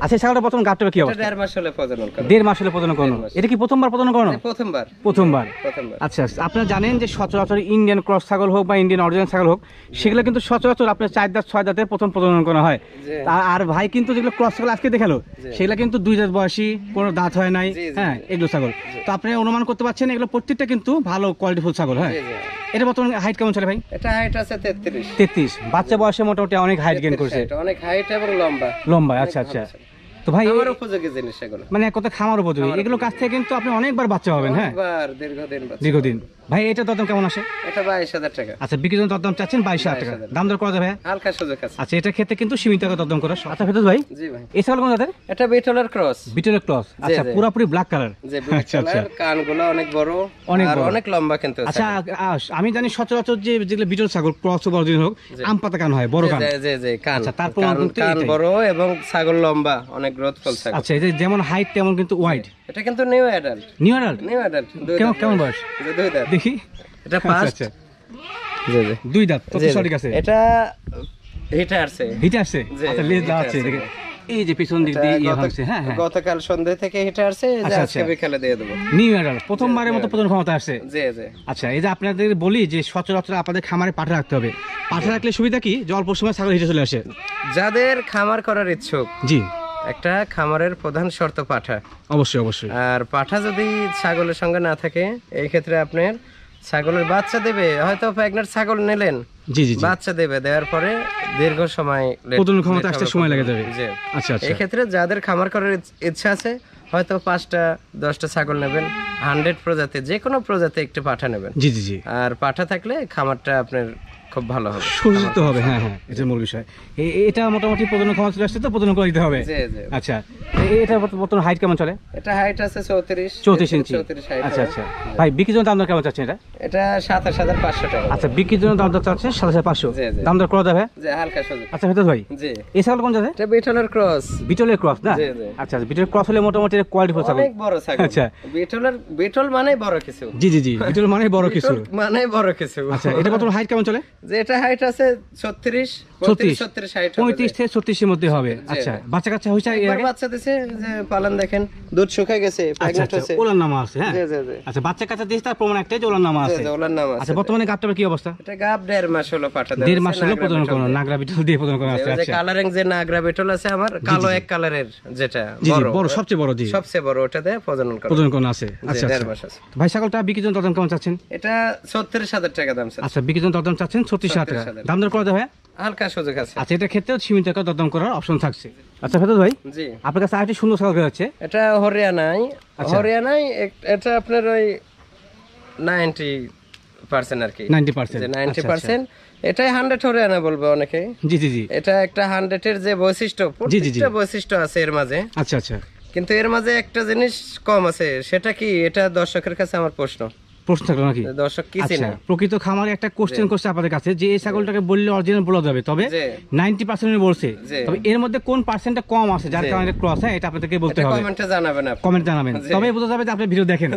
আচ্ছা, ছাগলটা প্রথম গাঁটটা কি অবস্থা? 1.5 মাস হলে প্রজনন করে। 1.5 মাস হলে প্রজনন করানো। এটা কি প্রথমবার প্রজনন করানো? প্রথমবার। প্রথমবার। আচ্ছা, আপনারা জানেন যে সচরাচর ইন্ডিয়ান ক্রস ছাগল হোক বা ইন্ডিয়ান অরিজিনাল ছাগল হোক, সেগুলো কিন্তু সচরাচর আপনার 4 দাঁত 6 দাঁতে প্রথম প্রজনন করা হয়। আর ভাই কিন্তু যেগুলো ক্রস ছাগল আজকে দেখালো, সেগুলো কিন্তু 2 দাঁত বয়সী, কোনো দাঁত হয় নাই। হ্যাঁ, এগুলো ছাগল তো আপনি অনুমান করতে পারছেন এগুলো প্রত্যেকটা কিন্তু ভালো কোয়ালিটিফুল ছাগল। হ্যাঁ, এটা বর্তমানে হাইট কেমন চলে ভাই? এটা হাইট আছে 33। 33। বাচ্চা বয়সে মোটামুটি অনেক হাইট গেইন করছে। অনেক হাইট এবং লম্বা। লম্বা। আচ্ছা আচ্ছা। তো ভাই আমার উপযোগী জিনিস এগুলো, মানে কত খামার উপযোগী, এগুলো কাছ থেকে কিন্তু আপনি অনেকবার বাচ্চা পাবেন। হ্যাঁ, দীর্ঘদিন। ভাই এটা দরদাম কেমন আসে? এটা 22,000 টাকা। আচ্ছা, বিক্রির দরদাম চাচ্ছেন 22,000 টাকা। দাম দর করা যাবে? হালকা সুযোগ আছে। আচ্ছা, এটার ক্ষেত্রে কিন্তু সীমিত টাকা দরদাম করা। আচ্ছা ফেরদৌস ভাই, জি ভাই, এই ছাগল কোন জাতের? এটা বিটলের ক্রস। বিটলের ক্রস। আচ্ছা, পুরোপুরি ব্ল্যাক কালার। জি, বিটলের কানগুলো অনেক বড়, আর অনেক লম্বা কিন্তু। আচ্ছা, আমি জানি সচরাচর যে যেগুলো বিটল ছাগল ক্রস বা অরিজিনাল হোক, আম পাতা কান হয়, বড় কান। জি জি, কান। আচ্ছা, তারপর কান বড় এবং ছাগল লম্বা, অনেক গ্রোথফুল ছাগল। আচ্ছা, এই যে যেমন হাইট তেমন কিন্তু ওয়াইড। এটা কিন্তু new adult. New adult. New adult. কেমন বয়স? 2 দাঁত। দেখি। এটা ফার্স্ট। জি জি, 2 দাঁত। তো সঠিক আছে। এটা হিটে আসছে। হিটে আসছে। আচ্ছা, লেজ দাও আছে, দেখেন এই যে পিছন দিক দিয়ে ইয়ে হচ্ছে। হ্যাঁ হ্যাঁ, গতকাল সন্ধ্যা থেকে হিটে আসছে, যে আজকে বিকালে দিয়ে দেব। নিউ অ্যাডাল্ট, প্রথমবারের মতো প্রথম ক্ষমতা আসছে। জি জি। আচ্ছা, এই যে আপনাদের বলি যে সচরাচর আপনাদের খামারে পাঠা রাখতে হবে। পাঠা রাখলে সুবিধা কি? যে অল্প সময় ছাগল হিটে চলে আসে। যাদের খামার করার ইচ্ছুক, জি, একটা খামারের প্রধান শর্ত পাঠা। অবশ্যই অবশ্যই। আর পাঠা যদি ছাগলের সঙ্গে না থাকে, এই ক্ষেত্রে আপনার ছাগলের বাচ্চা দেবে, হয়তো প্রেগন্যান্ট ছাগল নিলেন, জি জি, বাচ্চা দেবে, দেওয়ার পরে দীর্ঘ সময় প্রজনন ক্ষমতা আসতে সময় লাগে যাবে। জি, আচ্ছা আচ্ছা। এই ক্ষেত্রে যাদের খামার করার ইচ্ছা আছে, হয়তো 5টা 10টা ছাগল নেবেন, 100 প্রজাতি, যে কোনো প্রজাতি একটু পাঠা নেবেন। জি জি জি। আর পাঠা থাকলে খামারটা আপনার খুব ভালো হবে, সুযোজিত হবে। হ্যাঁ হ্যাঁ, এটা মূল বিষয়। এটা মোটামুটি প্রজনন ক্ষমতা চলে আসছে, তো প্রজনন করে দিতে হবে। জি জি। আচ্ছা, এটা বর্তমান হাইট কেমন চলে? এটা হাইট আছে 34 ইঞ্চি। আচ্ছা আচ্ছা। ভাই বিক্রির জন্য দাম দর কেমন চাচ্ছেন এটা? এটা 27,500 টাকা। আচ্ছা, বিক্রির জন্য দাম দর চাচ্ছেন 27,500। দাম দর করা যাবে? জি, হালকা সুযোগ। আচ্ছা ফেরদৌস ভাই, জি, এই ছাগল কোন জাতের? এটা বিটলের ক্রস। বিটলের ক্রস না? জি জি। আচ্ছা, বিটলের ক্রস হলে মোটামুটি কোয়ালিটিফুল ছাগল, অনেক বড় ছাগল। আচ্ছা, বিটল মানে বড় কিছু। জি জি জি, বিটল মানে বড় কিছু, মানে বড় কিছু। আচ্ছা, এটা বর্তমান হাইট কেমন চলে? যে এটা হাইট আছে 36 36 হাইট হবে 35 থেকে 36 এর মধ্যে হবে। আচ্ছা বাচ্চা কাচ্চা হইছে এর আগে? বাচ্চা দিছে যে পালন দেখেন দুধ শুকায় গেছে, প্রেগন্যান্ট আছে, ওলার নাম আছে। হ্যাঁ জি জি জি। আচ্ছা বাচ্চা কাচ্চা দিছে তার প্রমাণ একটাই যে ওলার নাম আছে। জি ওলার নাম আছে। আচ্ছা বর্তমানে গাবটার কি অবস্থা? এটা গাব 1.5 মাস হলো পাঠা দেয়। 1.5 মাস হলো প্রজনন করানো, নাগরা বিটল দিয়ে প্রজনন করা আছে। যে আচ্ছা কালারিং যে নাগরা বেটল আছে আমার কালো এক কালারের যেটা জি জি বড় বড় সবচেয়ে বড় জি সবচেয়ে বড় ওটা দিয়ে প্রজনন করা আছে। আচ্ছা 1.5 আচ্ছা মাস আছে। ভাই ছাগলটা বিক্রির জন্য দাম কেমন চাচ্ছেন? এটা 36,000 টাকা দাম স্যার। আচ্ছা বিক্রির জন্য দাম চাচ্ছেন 36,000 টাকা, দাম দর করা যাবে? হালকা সুযোগ আছে। আচ্ছা এটা ক্ষেত্রে সীমিত টাকা দরদাম করার অপশন থাকছে। আচ্ছা ফেরদৌস ভাই জি আপনার কাছে আরেকটি সুন্দর ছাগল আছে, এটা হরিয়ানায়। হরিয়ানায় এটা আপনার ওই 90% আর কি, 90%। 90%। এটাই 100 হরিয়ানা বলবে অনেকে। জি জি জি এটা একটা 100 এর যে বৈশিষ্ট্য, প্রত্যেকটা বৈশিষ্ট্য আছে এর মাঝে। আচ্ছা আচ্ছা কিন্তু এর মাঝে একটা জিনিস কম আছে, সেটা কি? এটা দর্শকের কাছে আমার প্রশ্ন থাকলো নাকি? দর্শক কি আচ্ছা চিনে? প্রকৃত খামারে একটা কোশ্চেন করছে আপনাদের কাছে যে এই ছাগলটাকে বললে অরিজিনাল বলা যাবে, তবে 90% বলছে, তবে এর মধ্যে কোন পার্সেন্টটা কম আছে যার কারণে ক্রস হয় এটা আপনাদেরকে বলতে হবে। কমেন্টে জানাবেন, আপনি কমেন্ট জানাবেন, তবে বোঝা যাবে যে আপনি ভিডিও দেখেন।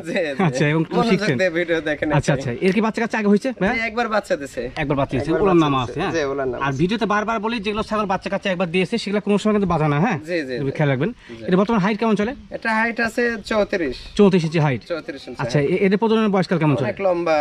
আচ্ছা এবং শিখছেন ভিডিও দেখেন। আচ্ছা আচ্ছা এর কি বাচ্চা কাচ্চা আগে হয়েছে? একবার বাচ্চা দিয়েছে, একবার বাচ্চা দিয়েছে, ওলার নাম আছে। হ্যাঁ আর ভিডিওতে বারবার বলি যেগুলো ছাগল বাচ্চা কাচ্চা একবার দিয়েছে সেগুলো কোনো সময় কিন্তু বাধা না। হ্যাঁ জি জি খেয়াল রাখবেন। এটা বর্তমান হাইট কেমন চলে? এটা হাইট আছে 34 ইঞ্চি হাইট। 34 ইঞ্চি। আচ্ছা এদের প্রজননের বয়সকাল কেমন চলে? অনেক লম্বা,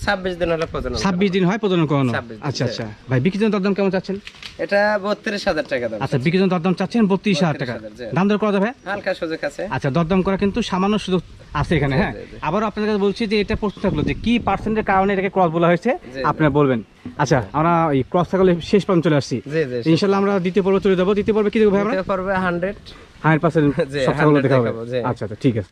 26 দিন হলো প্রজনন। 26 দিন হয় প্রজনন করানো। 26 দিন, আচ্ছা আচ্ছা ভাই বিক্রির জন্য দরদাম কেমন চাচ্ছেন? এটা 32,000 টাকা দাম। আচ্ছা বিক্রির জন্য দরদাম চাচ্ছেন 32,000 টাকা, দাম দর করা যাবে? হালকা সুযোগ আছে। আচ্ছা দরদাম করা কিন্তু সামান্য সুযোগ আছে এখানে। হ্যাঁ আবারও আপনাদের কাছে বলছি যে এটা প্রশ্ন থাকলো যে কি পার্সেন্টের কারণে এটাকে ক্রস বলা হয়েছে আপনারা বলবেন। আচ্ছা আমরা এই ক্রস ছাগলের শেষ পর্যন্ত চলে আসছি। ইনশাআল্লাহ আমরা দ্বিতীয় পর্বে চলে যাবো। দ্বিতীয় পর্বে কি দেখবো ভাই? আমরা 100% 100% সব ছাগল দেখা হবে। আচ্ছা আচ্ছা ঠিক আছে।